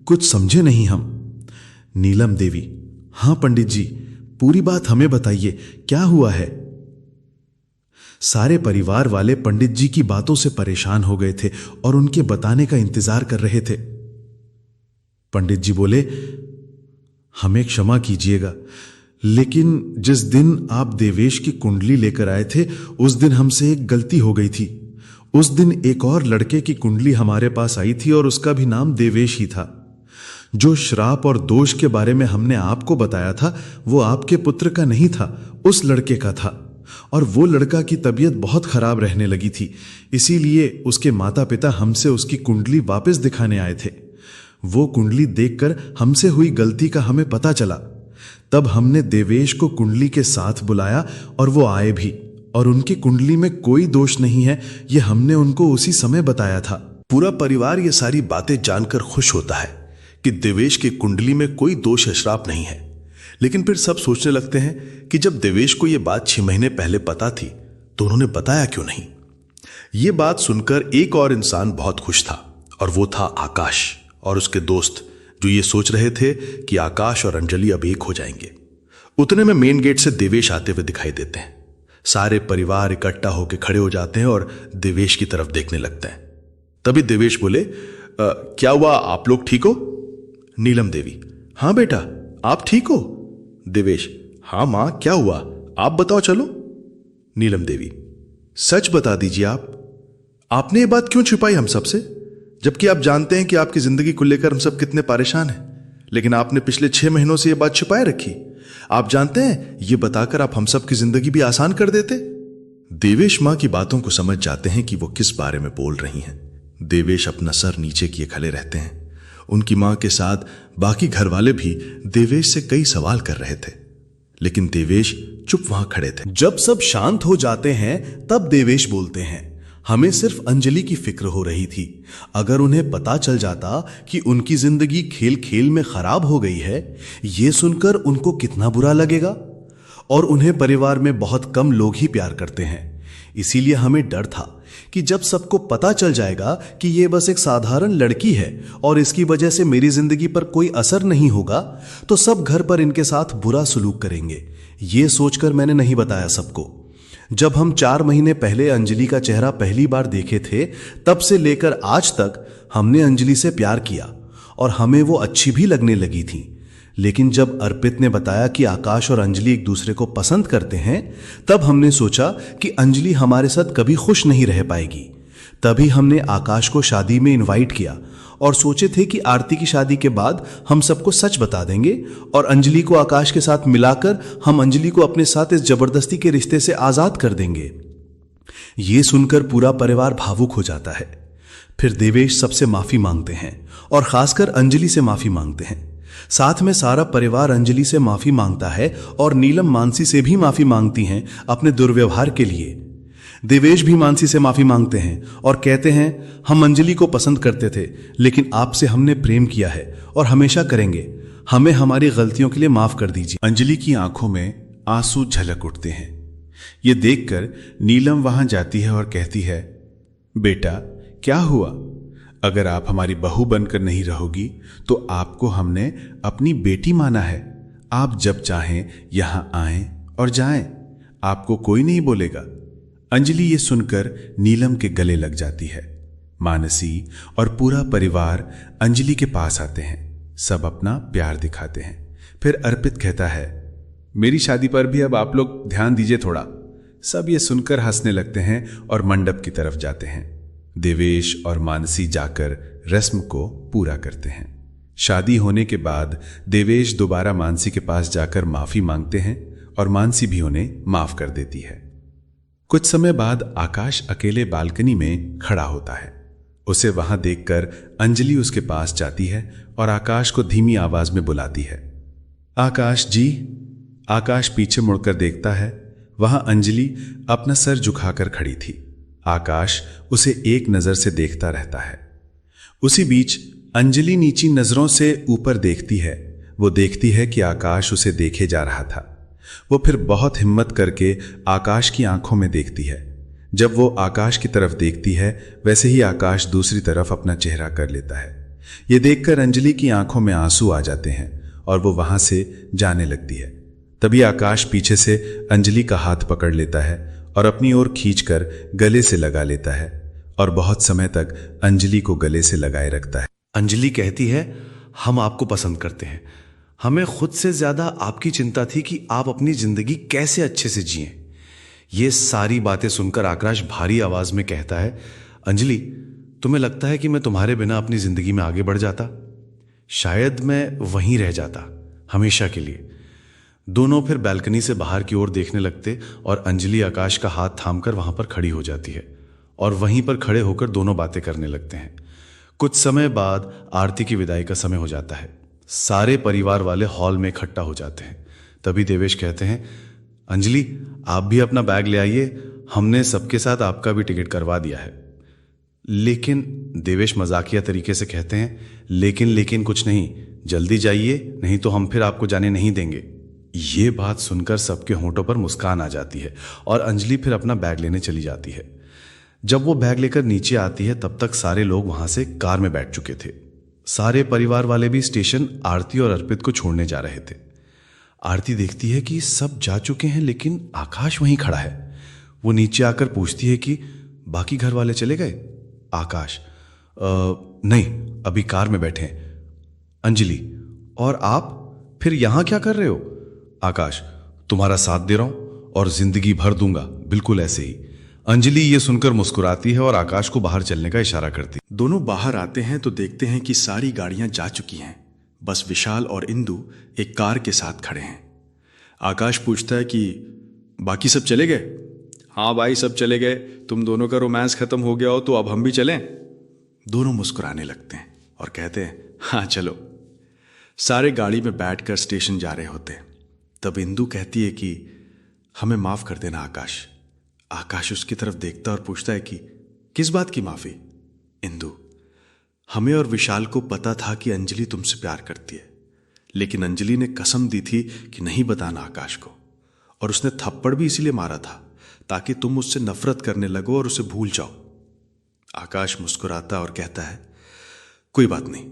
कुछ समझे नहीं हम। नीलम देवी, हां पंडित जी, पूरी बात हमें बताइए, क्या हुआ है? सारे परिवार वाले पंडित जी की बातों से परेशान हो गए थे और उनके बताने का इंतजार कर रहे थे। पंडित जी बोले, हमें क्षमा कीजिएगा, लेकिन जिस दिन आप देवेश की कुंडली लेकर आए थे उस दिन हमसे एक गलती हो गई थी। उस दिन एक और लड़के की कुंडली हमारे पास आई थी और उसका भी नाम देवेश ही था। जो श्राप और दोष के बारे में हमने आपको बताया था वो आपके पुत्र का नहीं था, उस लड़के का था। और वो लड़का की तबीयत बहुत खराब रहने लगी थी, इसीलिए उसके माता पिता हमसे उसकी कुंडली वापस दिखाने आए थे। वो कुंडली देखकर हमसे हुई गलती का हमें पता चला। तब हमने देवेश को कुंडली के साथ बुलाया और वो आए भी, और उनकी कुंडली में कोई दोष नहीं है, ये हमने उनको उसी समय बताया था। पूरा परिवार ये सारी बातें जानकर खुश होता है कि देवेश की कुंडली में कोई दोष या श्राप नहीं है। लेकिन फिर सब सोचने लगते हैं कि जब देवेश को यह बात 6 महीने पहले पता थी तो उन्होंने बताया क्यों नहीं। यह बात सुनकर एक और इंसान बहुत खुश था और वो था आकाश और उसके दोस्त, जो ये सोच रहे थे कि आकाश और अंजलि अब एक हो जाएंगे। उतने में मेन गेट से देवेश आते हुए दिखाई देते हैं। सारे परिवार इकट्ठा होकर खड़े हो जाते हैं और देवेश की तरफ देखने लगते हैं। तभी देवेश बोले, क्या हुआ, आप लोग ठीक हो? नीलम देवी, हां बेटा, आप ठीक हो? देवेश, हां मां, क्या हुआ, आप बताओ चलो। नीलम देवी, सच बता दीजिए, आपने ये बात क्यों छिपाई हम सबसे, जबकि आप जानते हैं कि आपकी जिंदगी को लेकर हम सब कितने परेशान हैं, लेकिन आपने पिछले 6 महीनों से यह बात छिपाए रखी। आप जानते हैं ये बताकर आप हम सब की जिंदगी भी आसान कर देते। देवेश मां की बातों को समझ जाते हैं कि वो किस बारे में बोल रही हैं। देवेश अपना सर नीचे किए खड़े रहते हैं। उनकी मां के साथ बाकी घर वाले भी देवेश से कई सवाल कर रहे थे, लेकिन देवेश चुप वहां खड़े थे। जब सब शांत हो जाते हैं तब देवेश बोलते हैं, हमें सिर्फ अंजलि की फिक्र हो रही थी। अगर उन्हें पता चल जाता कि उनकी जिंदगी खेल खेल में खराब हो गई है, यह सुनकर उनको कितना बुरा लगेगा। और उन्हें परिवार में बहुत कम लोग ही प्यार करते हैं, इसीलिए हमें डर था कि जब सबको पता चल जाएगा कि यह बस एक साधारण लड़की है और इसकी वजह से मेरी जिंदगी पर कोई असर नहीं होगा, तो सब घर पर इनके साथ बुरा सलूक करेंगे। यह सोचकर मैंने नहीं बताया सबको। जब हम 4 महीने पहले अंजलि का चेहरा पहली बार देखे थे, तब से लेकर आज तक हमने अंजलि से प्यार किया और हमें वो अच्छी भी लगने लगी थी। लेकिन जब अर्पित ने बताया कि आकाश और अंजलि एक दूसरे को पसंद करते हैं, तब हमने सोचा कि अंजलि हमारे साथ कभी खुश नहीं रह पाएगी। तभी हमने आकाश को शादी में इनवाइट किया और सोचे थे कि आरती की शादी के बाद हम सबको सच बता देंगे और अंजलि को आकाश के साथ मिलाकर हम अंजलि को अपने साथ इस जबरदस्ती के रिश्ते से आजाद कर देंगे। ये सुनकर पूरा परिवार भावुक हो जाता है। फिर देवेश सबसे माफी मांगते हैं और खासकर अंजलि से माफी मांगते हैं। साथ में सारा परिवार अंजलि से माफी मांगता है और नीलम मानसी से भी माफी मांगती हैं अपने दुर्व्यवहार के लिए। देवेश भी मानसी से माफी मांगते हैं और कहते हैं, हम अंजलि को पसंद करते थे, लेकिन आपसे हमने प्रेम किया है और हमेशा करेंगे। हमें हमारी गलतियों के लिए माफ कर दीजिए। अंजलि की आंखों में आंसू झलक उठते हैं। ये देखकर नीलम वहां जाती है और कहती है, बेटा क्या हुआ? अगर आप हमारी बहू बनकर नहीं रहोगी तो आपको हमने अपनी बेटी माना है। आप जब चाहें यहां आएं और जाएं, आपको कोई नहीं बोलेगा। अंजलि ये सुनकर नीलम के गले लग जाती है। मानसी और पूरा परिवार अंजलि के पास आते हैं। सब अपना प्यार दिखाते हैं। फिर अर्पित कहता है, मेरी शादी पर भी अब आप लोग ध्यान दीजिए थोड़ा। सब ये सुनकर हंसने लगते हैं और मंडप की तरफ जाते हैं। देवेश और मानसी जाकर रस्म को पूरा करते हैं। शादी होने के बाद देवेश दोबारा मानसी के पास जाकर माफी मांगते हैं और मानसी भी उन्हें माफ कर देती है। कुछ समय बाद आकाश अकेले बालकनी में खड़ा होता है। उसे वहां देखकर अंजलि उसके पास जाती है और आकाश को धीमी आवाज में बुलाती है, आकाश जी। आकाश पीछे मुड़कर देखता है। वहां अंजलि अपना सर झुकाकर खड़ी थी। आकाश उसे एक नजर से देखता रहता है। उसी बीच अंजलि नीची नजरों से ऊपर देखती है। वो देखती है कि आकाश उसे देखे जा रहा था। वो फिर बहुत हिम्मत करके आकाश की आंखों में देखती है। जब वो आकाश की तरफ देखती है, वैसे ही आकाश दूसरी तरफ अपना चेहरा कर लेता है। ये देखकर अंजलि की आंखों में आंसू आ जाते हैं और वो वहां से जाने लगती है। तभी आकाश पीछे से अंजलि का हाथ पकड़ लेता है और अपनी ओर खींचकर गले से लगा लेता है और बहुत समय तक अंजलि को गले से लगाए रखता है। अंजलि कहती है, हम आपको पसंद करते हैं। हमें खुद से ज्यादा आपकी चिंता थी कि आप अपनी जिंदगी कैसे अच्छे से जिएं। ये सारी बातें सुनकर आकाश भारी आवाज में कहता है, अंजलि, तुम्हें लगता है कि मैं तुम्हारे बिना अपनी जिंदगी में आगे बढ़ जाता? शायद मैं वहीं रह जाता हमेशा के लिए। दोनों फिर बालकनी से बाहर की ओर देखने लगते और अंजलि आकाश का हाथ थामकर वहां पर खड़ी हो जाती है और वहीं पर खड़े होकर दोनों बातें करने लगते हैं। कुछ समय बाद आरती की विदाई का समय हो जाता है। सारे परिवार वाले हॉल में इकट्ठा हो जाते हैं। तभी देवेश कहते हैं, अंजलि, आप भी अपना बैग ले आइए, हमने सबके साथ आपका भी टिकट करवा दिया है। लेकिन देवेश मजाकिया तरीके से कहते हैं, लेकिन कुछ नहीं, जल्दी जाइए, नहीं तो हम फिर आपको जाने नहीं देंगे। ये बात सुनकर सबके होंठों पर मुस्कान आ जाती है और अंजलि फिर अपना बैग लेने चली जाती है। जब वो बैग लेकर नीचे आती है, तब तक सारे लोग वहां से कार में बैठ चुके थे। सारे परिवार वाले भी स्टेशन आरती और अर्पित को छोड़ने जा रहे थे। आरती देखती है कि सब जा चुके हैं, लेकिन आकाश वहीं खड़ा है। वो नीचे आकर पूछती है कि बाकी घर वाले चले गए? आकाश, नहीं, अभी कार में बैठे हैं। अंजलि, और आप फिर यहां क्या कर रहे हो? आकाश, तुम्हारा साथ दे रहा हूं और जिंदगी भर दूंगा, बिल्कुल ऐसे ही। अंजलि ये सुनकर मुस्कुराती है और आकाश को बाहर चलने का इशारा करती। दोनों बाहर आते हैं तो देखते हैं कि सारी गाड़ियां जा चुकी हैं। बस विशाल और इंदु एक कार के साथ खड़े हैं। आकाश पूछता है कि बाकी सब चले गए? हाँ भाई, सब चले गए। तुम दोनों का रोमांस खत्म हो गया हो तो अब हम भी चलें? दोनों मुस्कुराने लगते हैं और कहते हैं, हाँ चलो। सारे गाड़ी में बैठकर स्टेशन जा रहे होते हैं। तब इंदु कहती है कि हमें माफ कर देना आकाश। आकाश उसकी तरफ देखता और पूछता है कि किस बात की माफी? इंदु, हमें और विशाल को पता था कि अंजलि तुमसे प्यार करती है, लेकिन अंजलि ने कसम दी थी कि नहीं बताना आकाश को, और उसने थप्पड़ भी इसीलिए मारा था ताकि तुम उससे नफरत करने लगो और उसे भूल जाओ। आकाश मुस्कुराता और कहता है, कोई बात नहीं,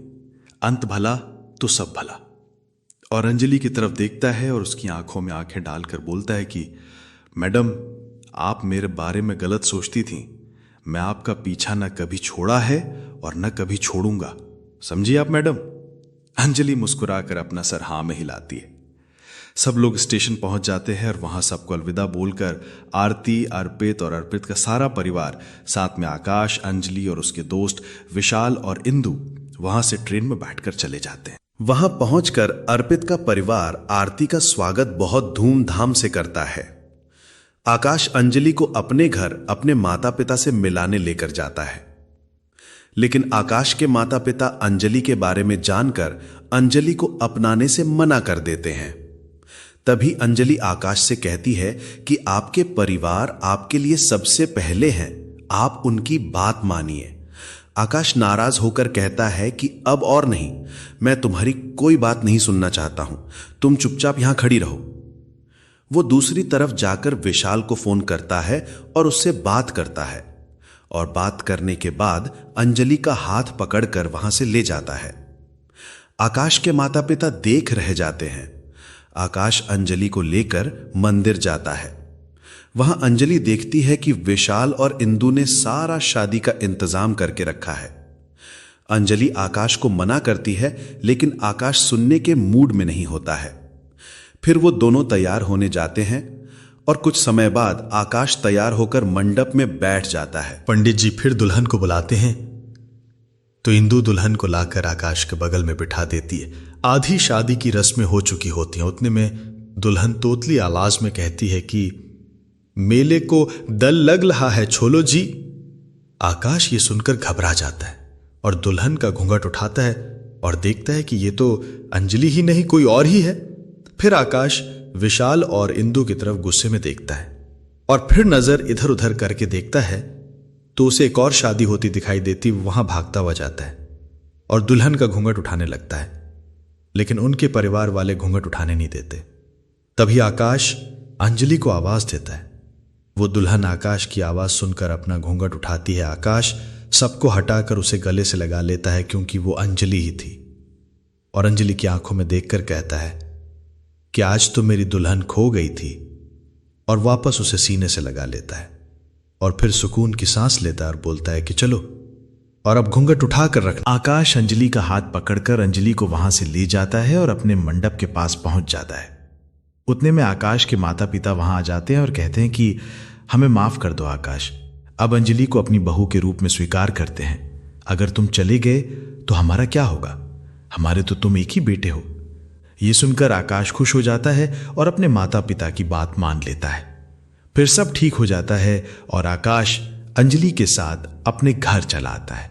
अंत भला तो सब भला। और अंजलि की तरफ देखता है और उसकी आंखों में आंखें डालकर बोलता है कि मैडम, आप मेरे बारे में गलत सोचती थी। मैं आपका पीछा न कभी छोड़ा है और न कभी छोड़ूंगा, समझिए आप मैडम। अंजलि मुस्कुराकर अपना सर हाँ में हिलाती है। सब लोग स्टेशन पहुंच जाते हैं और वहां सबको अलविदा बोलकर आरती, अर्पित और अर्पित का सारा परिवार, साथ में आकाश, अंजलि और उसके दोस्त विशाल और इंदु वहां से ट्रेन में बैठकर चले जाते हैं। वहां पहुंचकर अर्पित का परिवार आरती का स्वागत बहुत धूमधाम से करता है। आकाश अंजलि को अपने घर अपने माता पिता से मिलाने लेकर जाता है, लेकिन आकाश के माता पिता अंजलि के बारे में जानकर अंजलि को अपनाने से मना कर देते हैं। तभी अंजलि आकाश से कहती है कि आपके परिवार आपके लिए सबसे पहले हैं, आप उनकी बात मानिए। आकाश नाराज होकर कहता है कि अब और नहीं, मैं तुम्हारी कोई बात नहीं सुनना चाहता हूं, तुम चुपचाप यहां खड़ी रहो। वो दूसरी तरफ जाकर विशाल को फोन करता है और उससे बात करता है, और बात करने के बाद अंजलि का हाथ पकड़कर वहां से ले जाता है। आकाश के माता पिता देख रह जाते हैं। आकाश अंजलि को लेकर मंदिर जाता है। वहां अंजलि देखती है कि विशाल और इंदु ने सारा शादी का इंतजाम करके रखा है। अंजलि आकाश को मना करती है, लेकिन आकाश सुनने के मूड में नहीं होता है। फिर वो दोनों तैयार होने जाते हैं और कुछ समय बाद आकाश तैयार होकर मंडप में बैठ जाता है। पंडित जी फिर दुल्हन को बुलाते हैं तो इंदु दुल्हन को लाकर आकाश के बगल में बिठा देती है। आधी शादी की रस्में हो चुकी होती हैं। उतने में दुल्हन तोतली आवाज में कहती है कि मेले को दल लग रहा है छोलो जी। आकाश ये सुनकर घबरा जाता है और दुल्हन का घूंघट उठाता है और देखता है कि ये तो अंजलि ही नहीं, कोई और ही है। फिर आकाश विशाल और इंदु की तरफ गुस्से में देखता है और फिर नजर इधर उधर करके देखता है तो उसे एक और शादी होती दिखाई देती। वहां भागता हुआ जाता है और दुल्हन का घूंघट उठाने लगता है, लेकिन उनके परिवार वाले घूंघट उठाने नहीं देते। तभी आकाश अंजलि को आवाज देता है। वो दुल्हन आकाश की आवाज सुनकर अपना घूंघट उठाती है। आकाश सबको हटाकर उसे गले से लगा लेता है, क्योंकि वो अंजलि ही थी। और अंजलि की आंखों में देखकर कहता है कि आज तो मेरी दुल्हन खो गई थी, और वापस उसे सीने से लगा लेता है और फिर सुकून की सांस लेता है और बोलता है कि चलो, और अब घूंघट उठाकर रखना। आकाश अंजलि का हाथ पकड़कर अंजलि को वहां से ले जाता है और अपने मंडप के पास पहुंच जाता है। उतने में आकाश के माता पिता वहां आ जाते हैं और कहते हैं कि हमें माफ कर दो आकाश, अब अंजलि को अपनी बहू के रूप में स्वीकार करते हैं। अगर तुम चले गए तो हमारा क्या होगा? हमारे तो तुम एक ही बेटे हो। यह सुनकर आकाश खुश हो जाता है और अपने माता पिता की बात मान लेता है। फिर सब ठीक हो जाता है और आकाश अंजलि के साथ अपने घर चला आता है।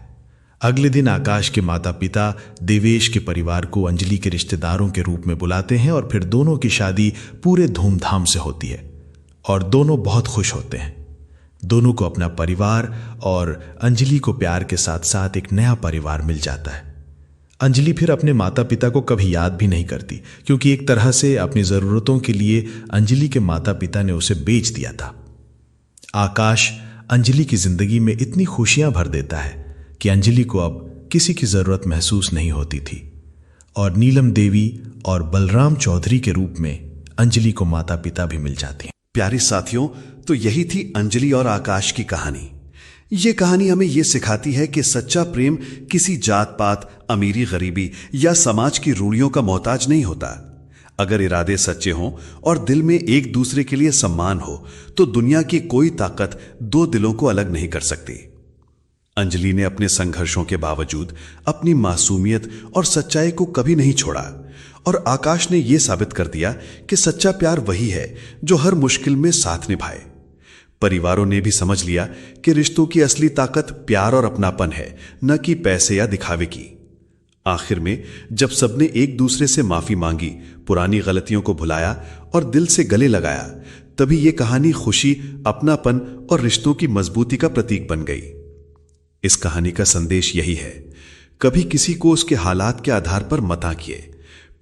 अगले दिन आकाश के माता पिता देवेश के परिवार को अंजलि के रिश्तेदारों के रूप में बुलाते हैं और फिर दोनों की शादी पूरे धूमधाम से होती है और दोनों बहुत खुश होते हैं। दोनों को अपना परिवार और अंजलि को प्यार के साथ साथ एक नया परिवार मिल जाता है। अंजलि फिर अपने माता पिता को कभी याद भी नहीं करती, क्योंकि एक तरह से अपनी जरूरतों के लिए अंजलि के माता पिता ने उसे बेच दिया था। आकाश अंजलि की जिंदगी में इतनी खुशियां भर देता है कि अंजलि को अब किसी की जरूरत महसूस नहीं होती थी, और नीलम देवी और बलराम चौधरी के रूप में अंजलि को माता पिता भी मिल जाते हैं। प्यारे साथियों, तो यही थी अंजलि और आकाश की कहानी। ये कहानी हमें यह सिखाती है कि सच्चा प्रेम किसी जात पात, अमीरी गरीबी या समाज की रूढ़ियों का मोहताज नहीं होता। अगर इरादे सच्चे हों और दिल में एक दूसरे के लिए सम्मान हो, तो दुनिया की कोई ताकत दो दिलों को अलग नहीं कर सकती। अंजलि ने अपने संघर्षों के बावजूद अपनी मासूमियत और सच्चाई को कभी नहीं छोड़ा, और आकाश ने यह साबित कर दिया कि सच्चा प्यार वही है जो हर मुश्किल में साथ निभाए। परिवारों ने भी समझ लिया कि रिश्तों की असली ताकत प्यार और अपनापन है, न कि पैसे या दिखावे की। आखिर में जब सबने एक दूसरे से माफी मांगी, पुरानी गलतियों को भुलाया और दिल से गले लगाया, तभी यह कहानी खुशी, अपनापन और रिश्तों की मजबूती का प्रतीक बन गई। इस कहानी का संदेश यही है, कभी किसी को उसके हालात के आधार पर मत आंकिए।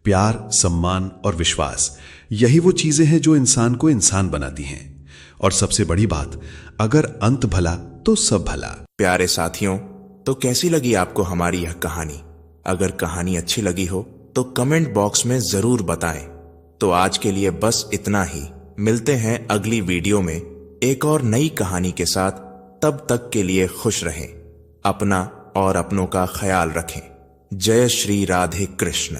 प्यार, सम्मान और विश्वास, यही वो चीजें हैं जो इंसान को इंसान बनाती हैं। और सबसे बड़ी बात, अगर अंत भला तो सब भला। प्यारे साथियों, तो कैसी लगी आपको हमारी यह कहानी? अगर कहानी अच्छी लगी हो तो कमेंट बॉक्स में जरूर बताएं। तो आज के लिए बस इतना ही। मिलते हैं अगली वीडियो में एक और नई कहानी के साथ। तब तक के लिए खुश रहें, अपना और अपनों का ख्याल रखें। जय श्री राधे कृष्ण।